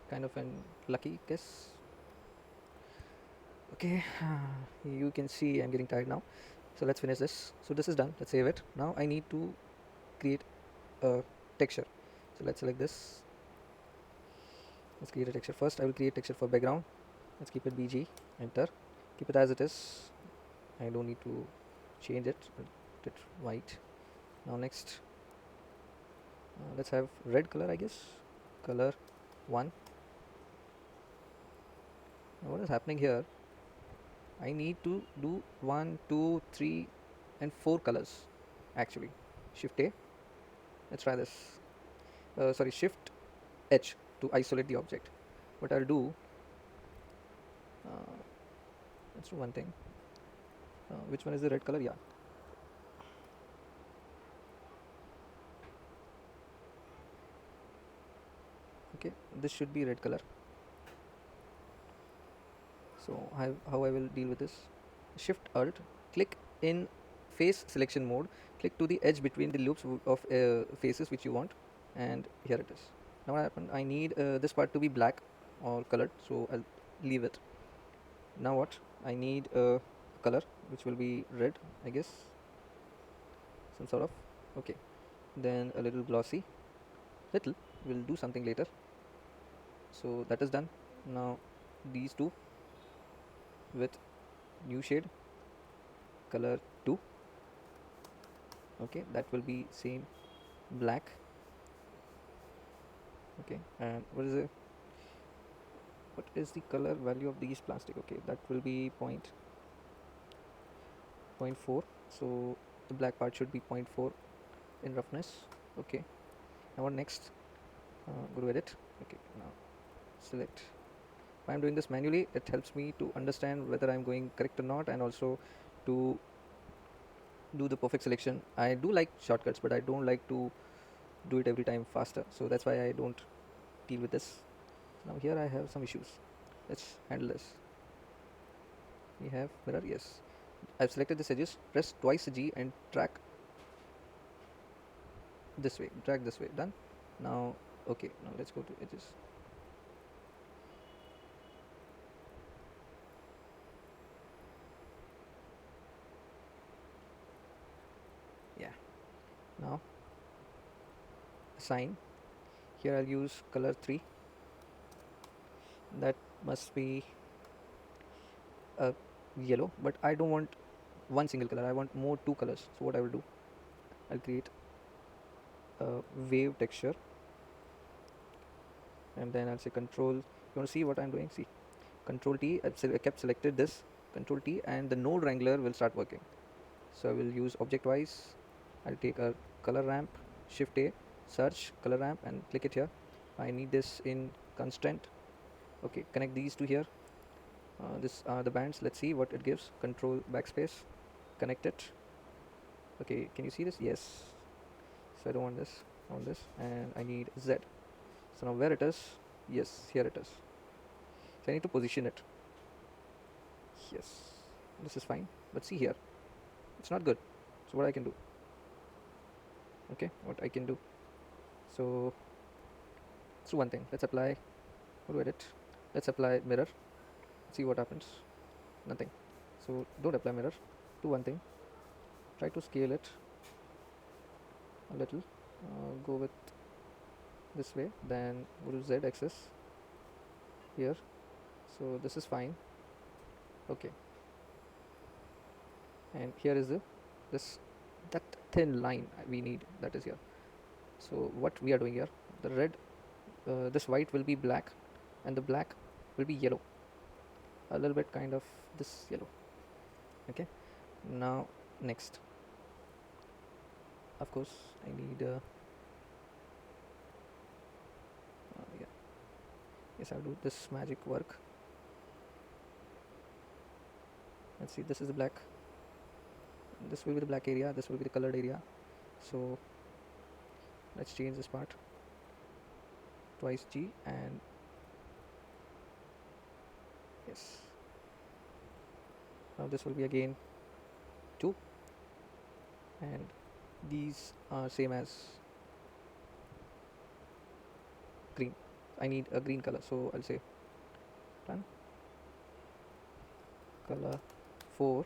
kind of an lucky guess, okay. You can see I'm getting tired now. So let's finish this. So this is done. Let's save it. Now I need to create a texture. So let's select this. Let's create a texture. First I will create texture for background. Let's keep it BG. Enter. Keep it as it is. I don't need to change it. Put it white. Now next, let's have red color, I guess. Color 1. Now what is happening here? I need to do 1, 2, 3 and 4 colors actually. Shift A. Let's try this. Sorry, Shift H to isolate the object. What I'll do, uh, let's do one thing. Which one is the red color? Yeah. Okay, this should be red color. So how I will deal with this? Shift Alt, click in face selection mode, click to the edge between the loops of faces which you want, and here it is. Now what happened? I need this part to be black or colored, so I'll leave it. Now what? I need a color which will be red, I guess, some sort of. Okay, then a little glossy, little. We'll do something later. So that is done. Now these two with new shade, color 2. Okay, that will be same black. Okay, and what is the color value of these plastic? Okay, that will be point 0.4. So the black part should be 0.4 in roughness. Okay, now what next? Go to edit. Okay, now select. If I'm doing this manually, it helps me to understand whether I'm going correct or not, and also to do the perfect selection. I do like shortcuts, but I don't like to do it every time faster, so that's why I don't deal with this. Now here I have some issues. Let's handle this. We have mirror. Yes, I've selected the edges. Press twice G and drag this way. Done. Now okay, now let's go to edges. Yeah, now assign. Here I'll use color 3. That must be a yellow, but I don't want one single color. I want more 2 colors. So what I will do, I'll create a wave texture, and then I'll say control. You want to see what I'm doing? See, control T. I kept selected this. Control T, and the node wrangler will start working. So I will use object wise. I'll take a color ramp, shift A, search color ramp, and click it here. I need this in constraint. Okay, connect these two here. This are the bands. Let's see what it gives. Control backspace, connect it. Okay, can you see this? Yes. So I don't want this. I want this, and I need Z. So now where it is? Yes, here it is. So I need to position it. Yes, this is fine. But see here, it's not good. So what I can do? Okay, what I can do? So let's do one thing. Let's apply. Go to edit. Let's apply mirror. See what happens. Nothing. So don't apply mirror. Do one thing. Try to scale it a little. Go with this way. Then go to Z axis here. So this is fine. Okay. And here is that thin line we need, that is here. So what we are doing here, the red, this white will be black, and the black will be yellow, a little bit kind of this yellow. Okay, now next, of course I need yeah, yes, I'll do this magic work. Let's see, this is the black, this will be the black area, this will be the colored area. So let's change this part, twice G, and yes, now this will be again 2, and these are same as green. I need a green color, so I'll say done. Color 4,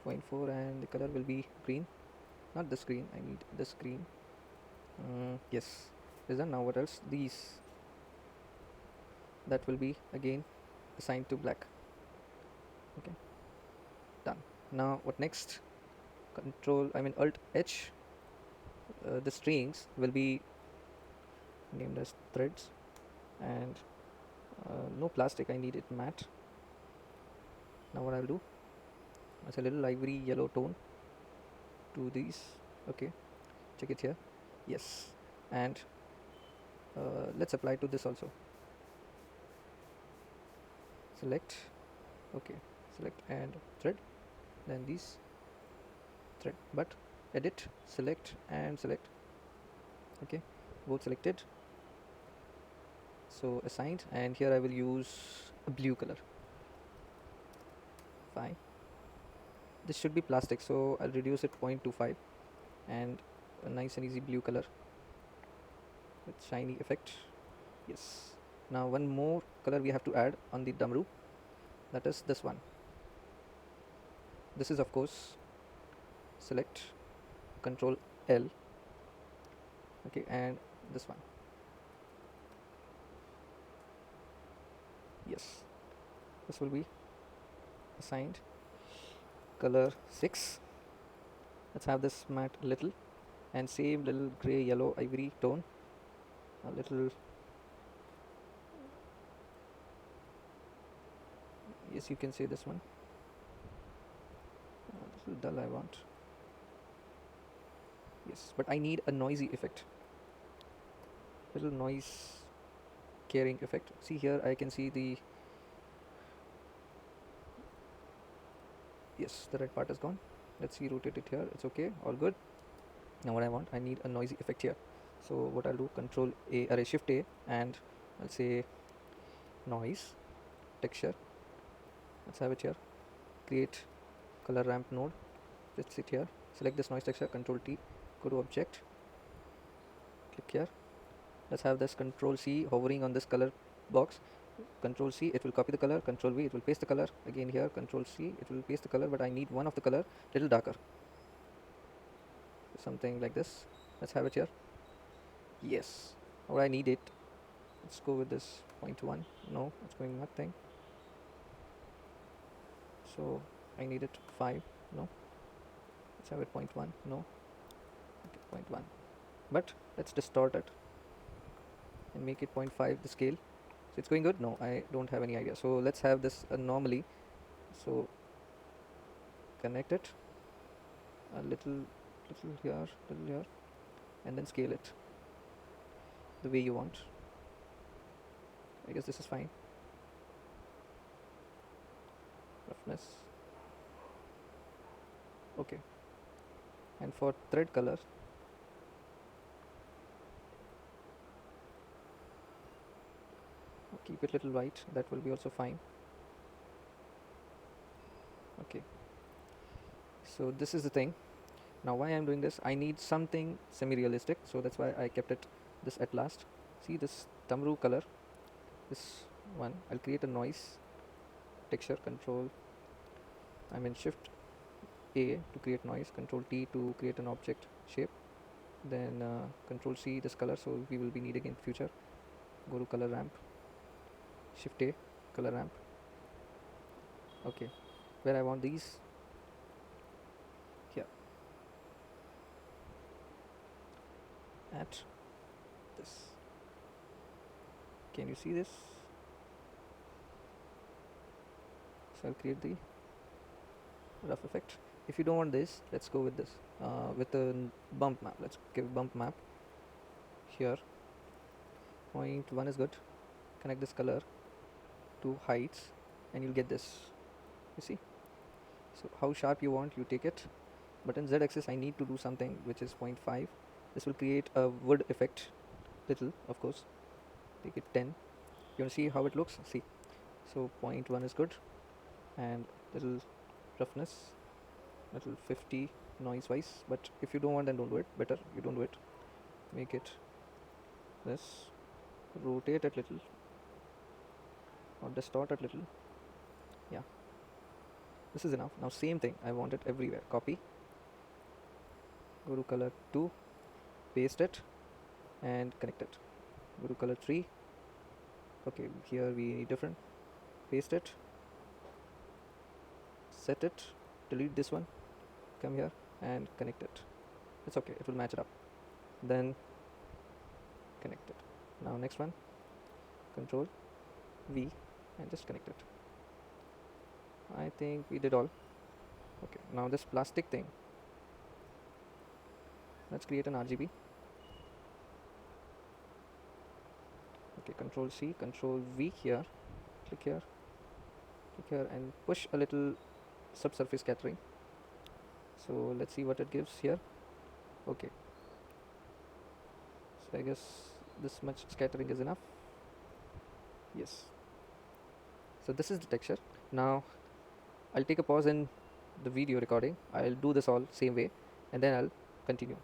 0.4, and the color will be green. Not this green, I need this green. Yes, is done. Now what else? These, that will be again assigned to black. Okay, done. Now what next? Control, I mean Alt H. The strings will be named as threads, and no plastic, I need it matte. Now what I'll do, it's a little ivory yellow tone to these. Okay, check it here. Yes, and let's apply to this also. Select, okay, select and thread, then these thread, but edit, select and select. Okay, both selected, so assigned, and here I will use a blue color. Fine, this should be plastic, so I'll reduce it 0.25 and a nice and easy blue color with shiny effect. Yes, now one more color we have to add on the Damru, that is this one. This is of course, select, control L, okay, and this one. Yes, this will be assigned color 6. Let's have this matte little, and same little gray yellow ivory tone, a little, yes, you can say this one, a little dull I want. Yes, but I need a noisy effect, little noise carrying effect. See here, I can see the, yes, the red part is gone. Let's see, rotate it here, it's okay, all good. Now what I want, I need a noisy effect here. So what I'll do, control A, array shift A, and I'll say noise texture. Let's have it here. Create color ramp node. Let's it here. Select this noise texture, control T, go to object, click here. Let's have this control C hovering on this color box. Control C, it will copy the color. Control V, it will paste the color. Again here, control C, it will paste the color, but I need one of the color little darker, something like this. Let's have it here. Yes, or I need it. Let's go with this 0.1. No, it's going nothing. So I need it 5. No, let's have it 0.1. No, okay, 0.1. But let's distort it and make it 0.5 the scale. So it's going good. No, I don't have any idea. So let's have this anomaly. So connect it a little here, and then scale it the way you want. I guess this is fine. Roughness, okay. And for thread color, keep it little white, that will be also fine. Okay, so this is the thing. Now why I'm doing this, I need something semi-realistic, so that's why I kept it this at last. See this Tamru color, this one, I'll create a noise texture, control, I mean shift A to create noise, control T to create an object shape, then control C this color, so we will be needing in future. Go to color ramp, shift A, color ramp. Okay, where I want these, here, at this. Can you see this? So I'll create the rough effect. If you don't want this, let's go with this, with a bump map. Let's give bump map here. 0.1 is good. Connect this color to heights and you'll get this, you see. So how sharp you want, you take it, but in Z axis I need to do something which is 0.5. This will create a wood effect, little, of course. Take it 10. You want to see how it looks? See, so 0.1 is good, and little roughness, little 50 noise wise. But if you don't want, then don't do it. Better you don't do it. Make it this, rotate it little, or distort it little. Yeah, This is enough. Now same thing, I want it everywhere. Copy, go to color 2, paste it and connect it. Go to color 3. Okay, here we need different. Paste it, set it, delete this one, come here and connect it. It's okay, it will match it up. Then connect it. Now next one, control V and just connect it. I think we did all. Okay, now this plastic thing, let's create an RGB. Okay, control C, control V here, click here and push a little subsurface scattering. So let's see what it gives here. Okay, so I guess this much scattering is enough. Yes, so this is the texture. Now I'll take a pause in the video recording. I'll do this all same way and then I'll continue.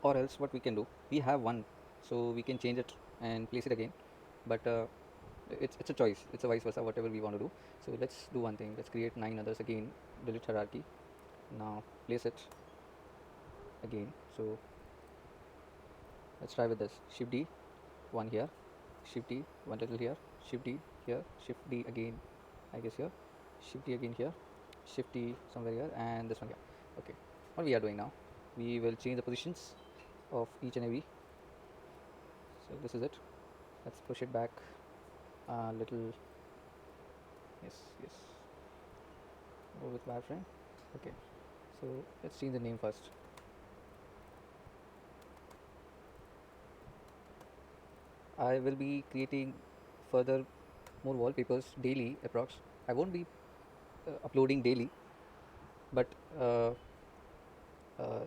Or else what we can do, we have one, so we can change it and place it again, but it's a choice, it's a vice versa, whatever we want to do. So let's do one thing, let's create 9 others again, delete hierarchy. Now place it again. So let's try with this. Shift D, one here, Shift D, one little here, Shift D here, Shift D again, I guess here, Shift D again here, Shift D somewhere here, and this one here. Okay, what we are doing now, we will change the positions of each and every. So this is it. Let's push it back a little. Yes, go with wireframe. Okay, so let's change the name first. I will be creating further more wallpapers daily approx. I won't be uploading daily, but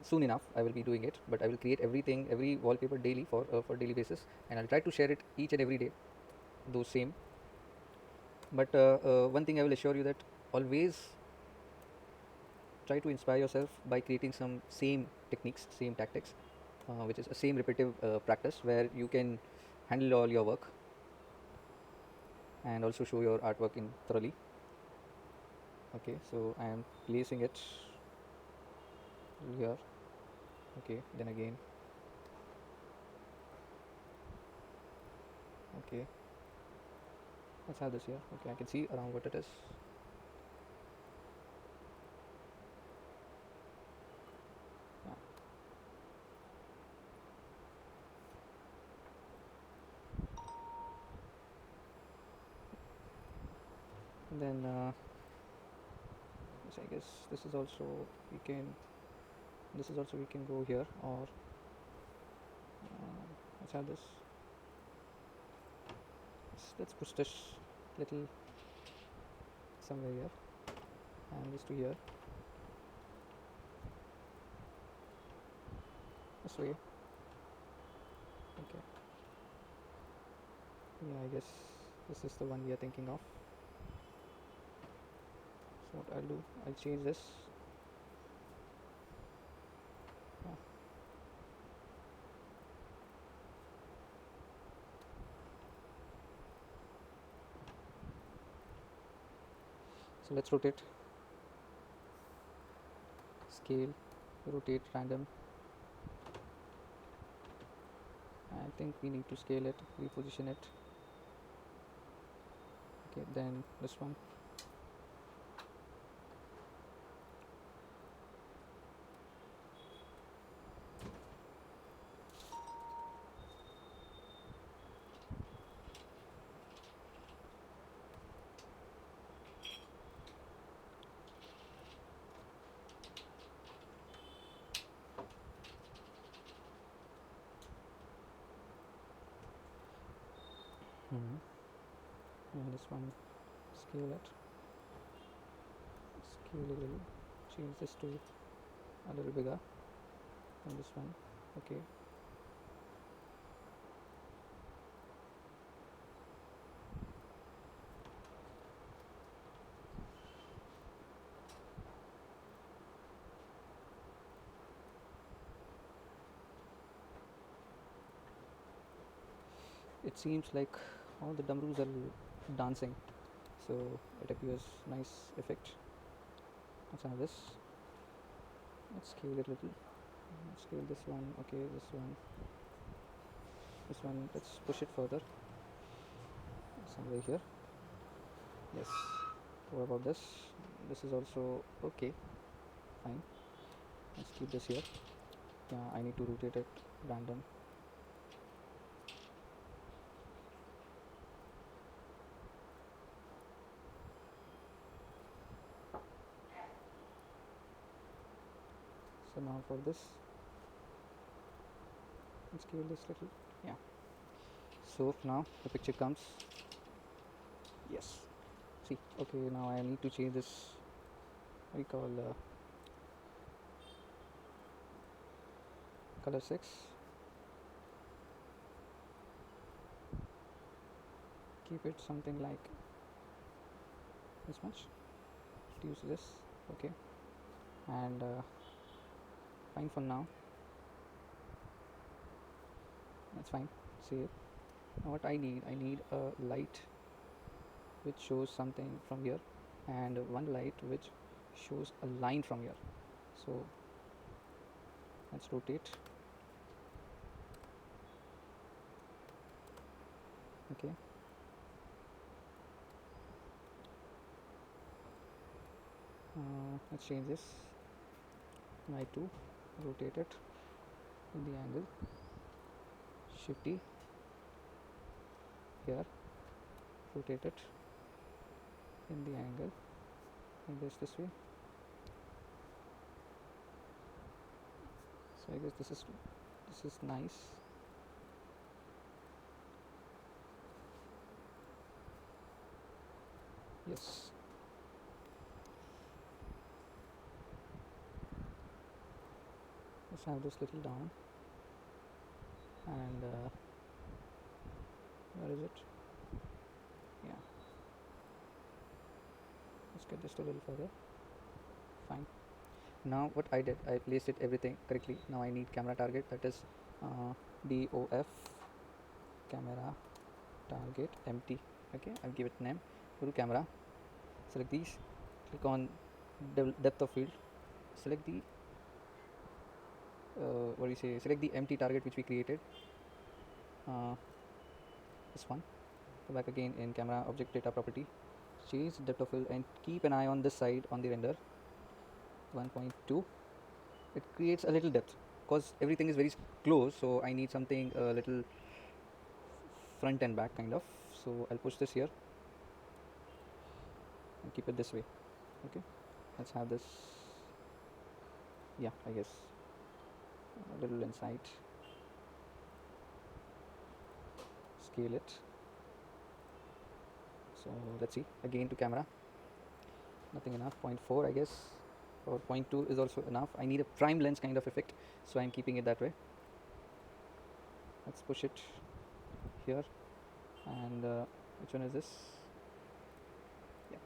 soon enough I will be doing it. But I will create everything, every wallpaper daily for daily basis, and I'll try to share it each and every day, those same. But one thing I will assure you, that always try to inspire yourself by creating some same techniques, same tactics, which is a same repetitive practice where you can handle all your work and also show your artwork in thoroughly. Okay, so I am placing it here. Okay, then again. Okay, let's have this here. Okay, I can see around what it is. Yeah. And then so I guess this is also we can go here, or let's have this. Let's push this little somewhere here and this to here, this way. Okay, yeah, I guess this is the one we are thinking of. So what I'll do, I'll change this. Yeah. So let's rotate, scale, rotate, random. I think we need to scale it, reposition it. Okay, then this one. And this one, scale it, scale a little, change this to a little bigger, and this one. Okay, it seems like all the dumbbells are dancing. so it appears nice effect. Let's have this. Let's scale it a little. Scale this one. Okay, this one, let's push it further somewhere here. Yes. What about this is also okay, fine. Let's keep this here. Yeah, I need to rotate it random. So now for this, let's scale this little. Yeah. So now the picture comes. Yes. See. Okay. Now I need to change this. What we call color 6. Keep it something like this much. Use this. Okay. And fine for now. That's fine. Save. Now what I need a light which shows something from here, and one light which shows a line from here. So let's rotate. Okay. Let's change this by 2, rotate it in the angle, shift D here, rotate it in the angle, and this way. So I guess this is nice. Yes. Let's have this little down, and where is it? Yeah. Let's get this a little further. Fine. Now what I did, I placed it everything correctly. Now I need camera target, that is DOF, camera target empty. Okay, I'll give it name. Go to camera, select these, click on depth of field, select the what do you say, select the empty target which we created, this one. Go back again in camera object data property, change depth of field, and keep an eye on this side on the render 1.2. It creates a little depth because everything is very close, so I need something a little front and back kind of. So I'll push this here and keep it this way. Okay, let's have this. Yeah, I guess a little inside. Scale it. So let's see, again to camera, nothing enough, 0.4 I guess, or 0.2 is also enough. I need a prime lens kind of effect, so I'm keeping it that way. Let's push it here, and which one is this? Yeah,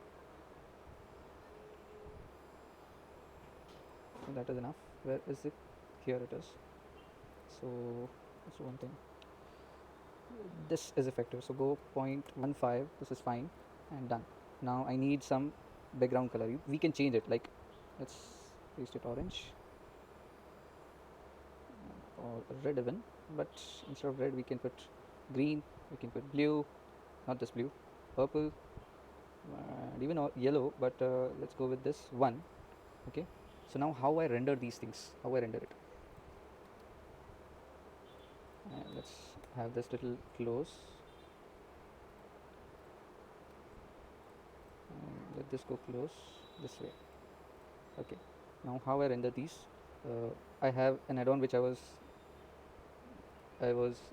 so that is enough. Where is it? Here it is. So that's one thing. This is effective, so go 0.15, this is fine, and done. Now I need some background color. We can change it, like let's paste it orange or red even, but instead of red we can put green, we can put blue, not this blue, purple, and even yellow, but let's go with this one. Okay, so now how I render these things, how I render it, and let's have this little close, and let this go close this way. Okay, now how I render these, I have an add-on which I was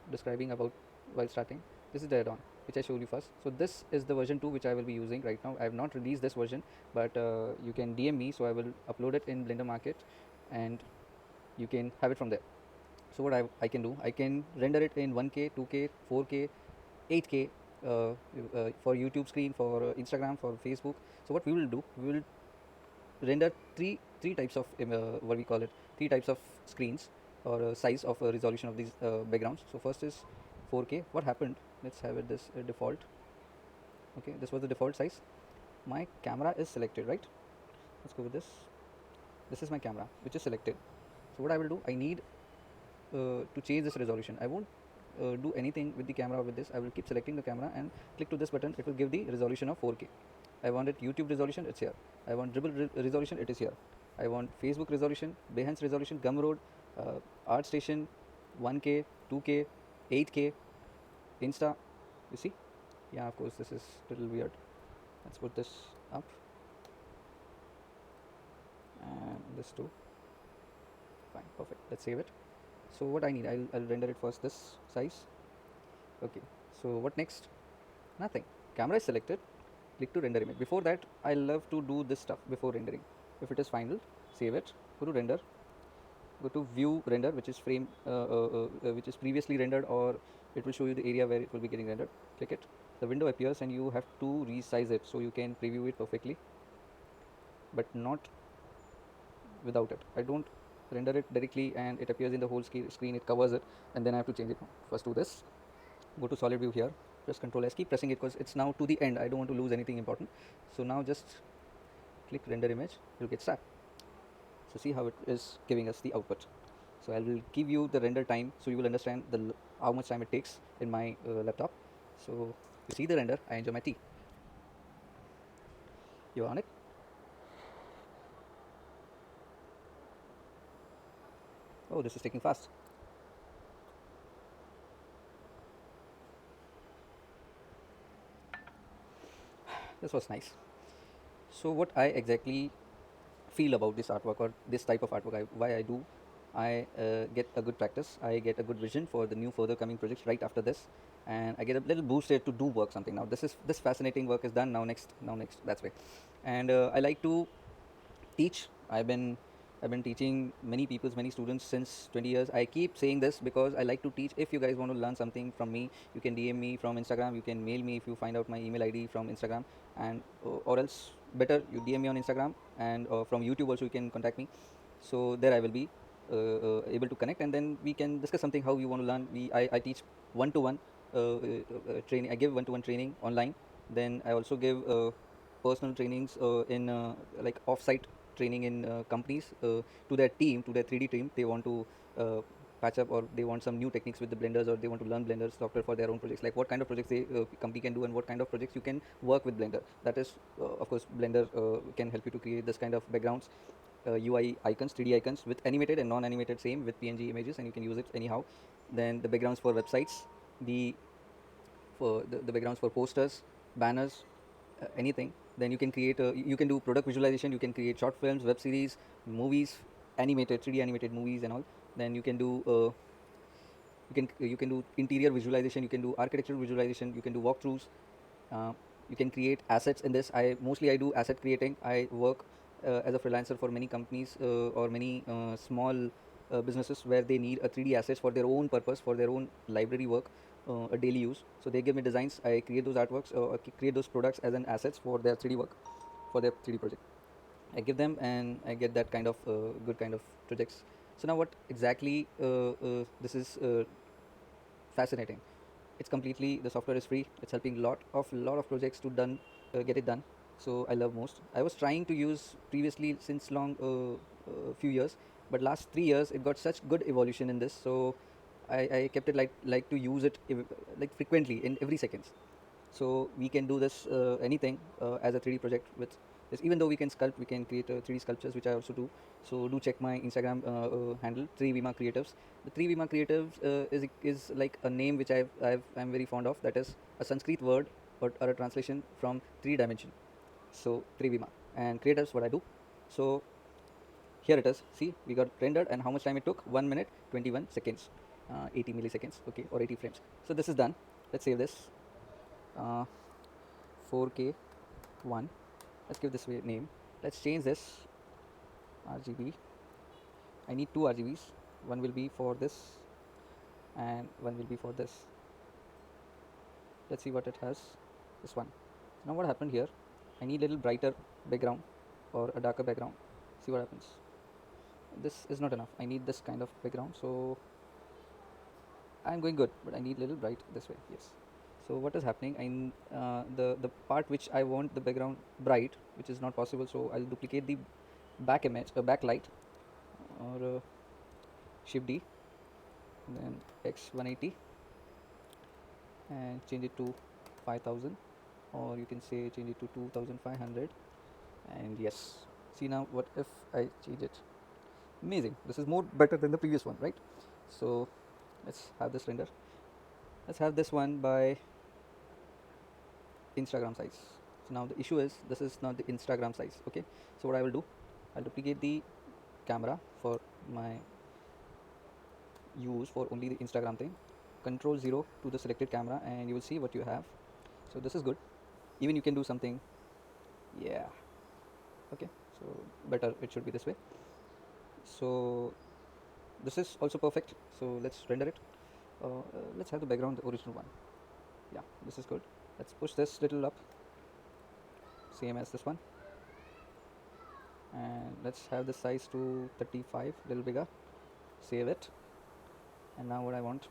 describing about while starting. This is the add-on which I showed you first. So this is the version 2 which I will be using right now. I have not released this version, but you can DM me, so I will upload it in Blender Market and you can have it from there. So what I can do, I can render it in 1K, 2K, 4K, 8K, for YouTube screen, for Instagram, for Facebook. So what we will do, we will render three types of what we call it, three types of screens, or size of resolution of these backgrounds. So first is 4K. What happened, let's have it this default. Okay, this was the default size. my camera is selected, right? Let's go with this. This is my camera which is selected. So what I will do, I need to change this resolution. I won't do anything with the camera or with this. I will keep selecting the camera and click to this button. It will give the resolution of 4K. I want it YouTube resolution, it's here. I want dribble resolution, it is here. I want Facebook resolution, Behance resolution, Gumroad, ArtStation, 1K, 2K, 8K, Insta. You see? Yeah, of course this is a little weird. Let's put this up and this too. Fine, perfect. Let's save it. So what I need, I'll render it first this size. Okay, so what next? Nothing. Camera is selected. Click to render image. Before that, I love to do this stuff before rendering. If it is final, save it. Go to render. Go to view render, which is frame, which is previously rendered, or it will show you the area where it will be getting rendered. Click it. The window appears, and you have to resize it so you can preview it perfectly, but not without it. I don't render it directly and it appears in the whole screen. It covers it, and then I have to change it. First, do this. Go to solid view here. Press Ctrl S. Keep pressing it because it's now to the end. I don't want to lose anything important. So now just click render image. You'll get snap. So see how it is giving us the output. So I will give you the render time so you will understand how much time it takes in my laptop. So you see the render. I enjoy my tea. You on it? Oh, this is taking fast. This was nice. So what I exactly feel about this artwork or this type of artwork, why I do, I get a good practice, I get a good vision for the new further coming projects right after this, and I get a little boosted to do work something. Now this fascinating work is done. Now next, that's way. And I like to teach. I've been teaching many people, many students since 20 years. I keep saying this because I like to teach. If you guys want to learn something from me, you can DM me from Instagram. You can mail me if you find out my email ID from Instagram, and or else better you DM me on Instagram, and from YouTube also you can contact me. So there I will be able to connect, and then we can discuss something how you want to learn. I teach one-to-one training. I give one-to-one training online. Then I also give personal trainings in like off-site training in companies to their team, to their 3D team. They want to patch up, or they want some new techniques with the blenders, or they want to learn blender software for their own projects, like what kind of projects they company can do, and what kind of projects you can work with blender. That is of course blender can help you to create this kind of backgrounds, UI icons, 3D icons with animated and non-animated, same with PNG images, and you can use it anyhow. Then the backgrounds for websites, the the backgrounds for posters, banners, anything. Then you can create you can do product visualization, you can create short films, web series, movies, animated 3D animated movies and all. Then you can do interior visualization, you can do architectural visualization, you can do walkthroughs. uh, you can create assets in this. I do asset creating. I work as a freelancer for many companies or many small businesses where they need a 3D assets for their own purpose, for their own library work, a daily use. So they give me designs, I create those artworks, create those products as an assets for their 3D work, for their 3D project. I give them, and I get that kind of good kind of projects. So now what exactly this is fascinating. It's completely, the software is free. It's helping lot of projects to get it done. So I love most. I was trying to use previously since long few years, but last 3 years it got such good evolution in this. So I kept it like to use it like frequently in every seconds. So we can do this anything as a 3D project with this. Even though we can sculpt, we can create 3D sculptures, which I also do. So do check my Instagram handle, tri-vima creatives. The tri-vima creatives is like a name which I'm very fond of. That is a Sanskrit word, or a translation from 3 dimension. So tri-vima and creatives, what I do. So here it is. See, we got rendered, and how much time it took? 1 minute 21 seconds, 80 milliseconds, okay, or 80 frames. So this is done. Let's save this. uh, 4K 1. Let's give this name. Let's change this RGB. I need 2 RGBs. One will be for this, and one will be for this. Let's see what it has. This one. Now what happened here? I need a little brighter background or a darker background. See what happens. This is not enough. I need this kind of background. So I'm going good, but I need a little bright this way. Yes. So what is happening in the part which I want the background bright, which is not possible, so I'll duplicate the back image, backlight, or shift D, then X 180, and change it to 5000, or you can say change it to 2500. And yes, see now what if I change it? Amazing, this is more better than the previous one, right? So let's have this render. Let's have this one by Instagram size. So now the issue is this is not the Instagram size. Okay, so what I will do, I'll duplicate the camera for my use for only the Instagram thing. Control 0 to the selected camera, and you will see what you have. So this is good. Even you can do something. Yeah. Okay, so better it should be this way. So this is also perfect, so let's render it. Let's have the background, the original one. Yeah, this is good. Let's push this little up, same as this one, and let's have the size to 35, little bigger. Save it. And now what I want,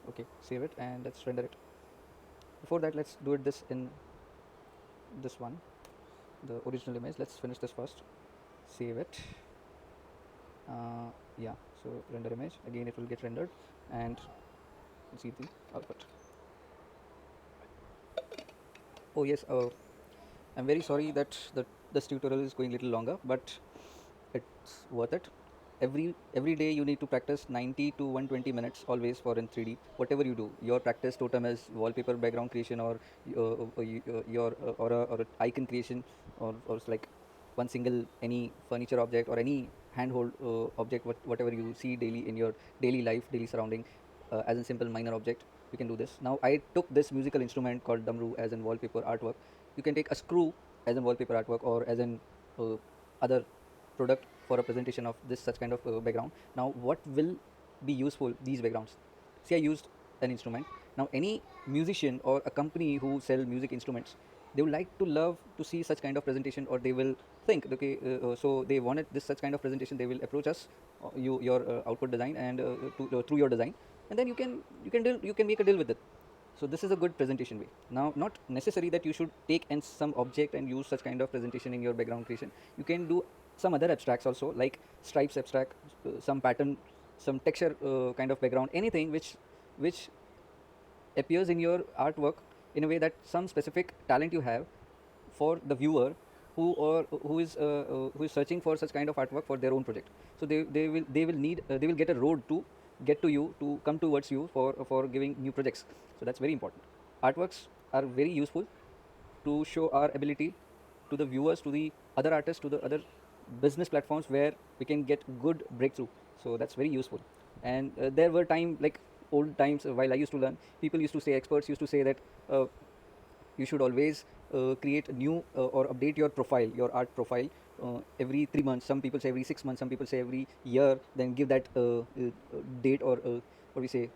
okay, save it, and let's render it. Before that, let's do it this in this one, the original image. Let's finish this first. Save it. Yeah, so render image, again it will get rendered, and see the output. Oh yes, I'm very sorry that this tutorial is going a little longer, but it's worth it. Every day you need to practice 90 to 120 minutes always for in 3D. Whatever you do, your practice totem is wallpaper background creation, or your or a icon creation, or it's like one single any furniture object or any handhold object, whatever you see daily in your daily life, daily surrounding, as a simple minor object. You can do this. Now I took this musical instrument called damru as in wallpaper artwork. You can take a screw as in wallpaper artwork, or as in other product for a presentation of this such kind of background. Now what will be useful these backgrounds? See, I used an instrument. Now any musician or a company who sell music instruments, they would like to love to see such kind of presentation, or they will think, okay, so they wanted this such kind of presentation, they will approach us, your output design, and through your design, and then you can make a deal with it. So this is a good presentation way. Now not necessary that you should take and some object and use such kind of presentation in your background creation. You can do some other abstracts also, like stripes abstract, some pattern, some texture kind of background, anything which appears in your artwork in a way that some specific talent you have for the viewer, who is searching for such kind of artwork for their own project. So they will get a road to get to you, to come towards you for giving new projects. So that's very important. Artworks are very useful to show our ability to the viewers, to the other artists, to the other business platforms where we can get good breakthrough. So that's very useful. And there were time, like old times, while I used to learn, people used to say, experts used to say that uh, you should always create a new or update your profile, your art profile, every 3 months. Some people say every 6 months, some people say every year. Then give that date, or what we say,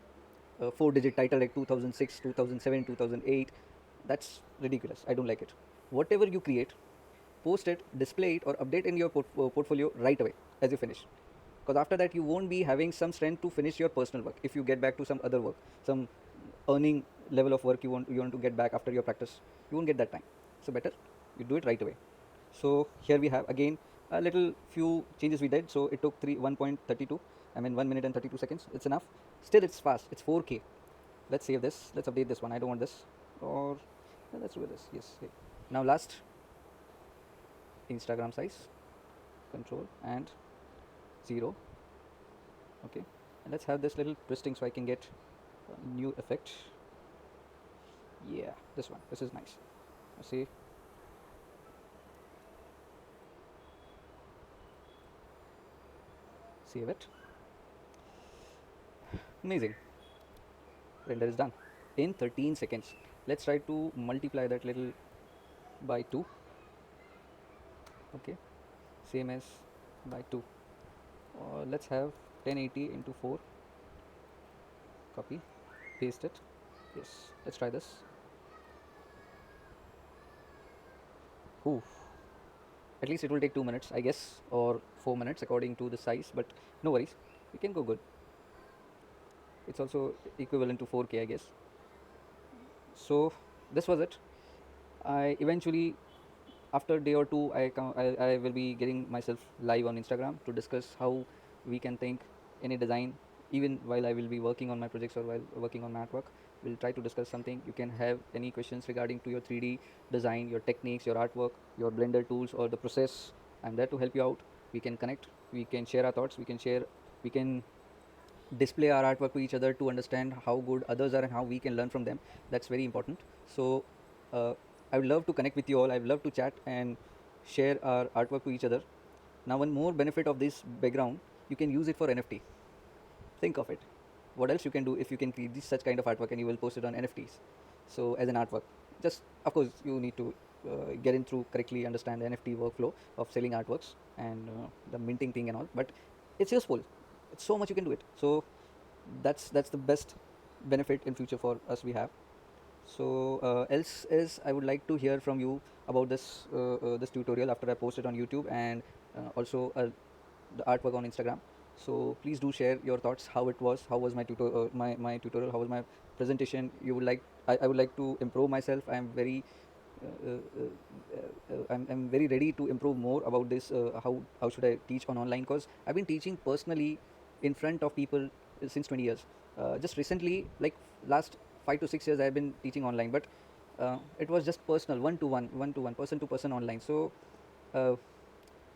4-digit title like 2006, 2007, 2008. That's ridiculous. I don't like it. Whatever you create, post it, display it, or update in your portfolio right away as you finish. Because after that, you won't be having some strength to finish your personal work. If you get back to some other work, some earning level of work you want to get back after your practice, you won't get that time. So better you do it right away. So here we have again a little few changes we did. So it took 1.32, I mean 1 minute and 32 seconds. It's enough. Still it's fast, it's 4K. Let's save this, let's update this one. I don't want this, or yeah, let's do this. Yes, okay. Now last, Instagram size, control and 0. Okay, and let's have this little twisting so I can get a new effect. Yeah, this one, this is nice. Let's see. Save it. Amazing. Render is done in 13 seconds. Let's try to multiply that little by 2. Okay, same as by 2. Let's have 1080 into 4. Copy, paste it. Yes, let's try this. Ooh. At least it will take 2 minutes, I guess, or 4 minutes according to the size, but no worries, we can go good. It's also equivalent to 4K, I guess. So this was it. I eventually, after a day or two, I will be getting myself live on Instagram to discuss how we can think any design, even while I will be working on my projects or while working on my artwork. We'll try to discuss something. You can have any questions regarding to your 3D design, your techniques, your artwork, your Blender tools, or the process. I'm there to help you out. We can connect. We can share our thoughts. We can display our artwork to each other to understand how good others are and how we can learn from them. That's very important. So uh, I would love to connect with you all. I would love to chat and share our artwork to each other. Now, one more benefit of this background, you can use it for NFT. Think of it. What else you can do if you can create this such kind of artwork and you will post it on NFTs? So as an artwork, just of course you need to get in through correctly, understand the NFT workflow of selling artworks and the minting thing and all. But it's useful. It's so much you can do it. So that's the best benefit in future for us we have. So else is I would like to hear from you about this tutorial after I post it on YouTube and also the artwork on Instagram. So please do share your thoughts. How it was? How was my tutorial? How was my presentation? You would like I would like to improve myself. I'm very ready to improve more about this. How should I teach on online? Because I've been teaching personally in front of people since 20 years. Just recently, like last 5 to 6 years, I've been teaching online, but it was just personal, one to one, person to person online. So, uh,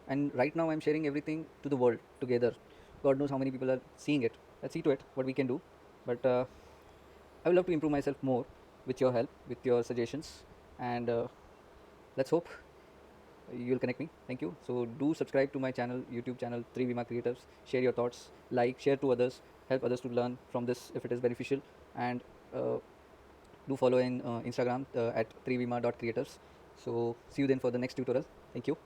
and right now I'm sharing everything to the world together. God knows how many people are seeing it. Let's see to it what we can do. But I would love to improve myself more with your help, with your suggestions, and let's hope you'll connect me. Thank you. So do subscribe to my channel, YouTube channel, tri-vima Creatives. Share your thoughts, like, share to others, help others to learn from this if it is beneficial, and uh, do follow in Instagram at tri-vima.creatives. So see you then for the next tutorial. Thank you.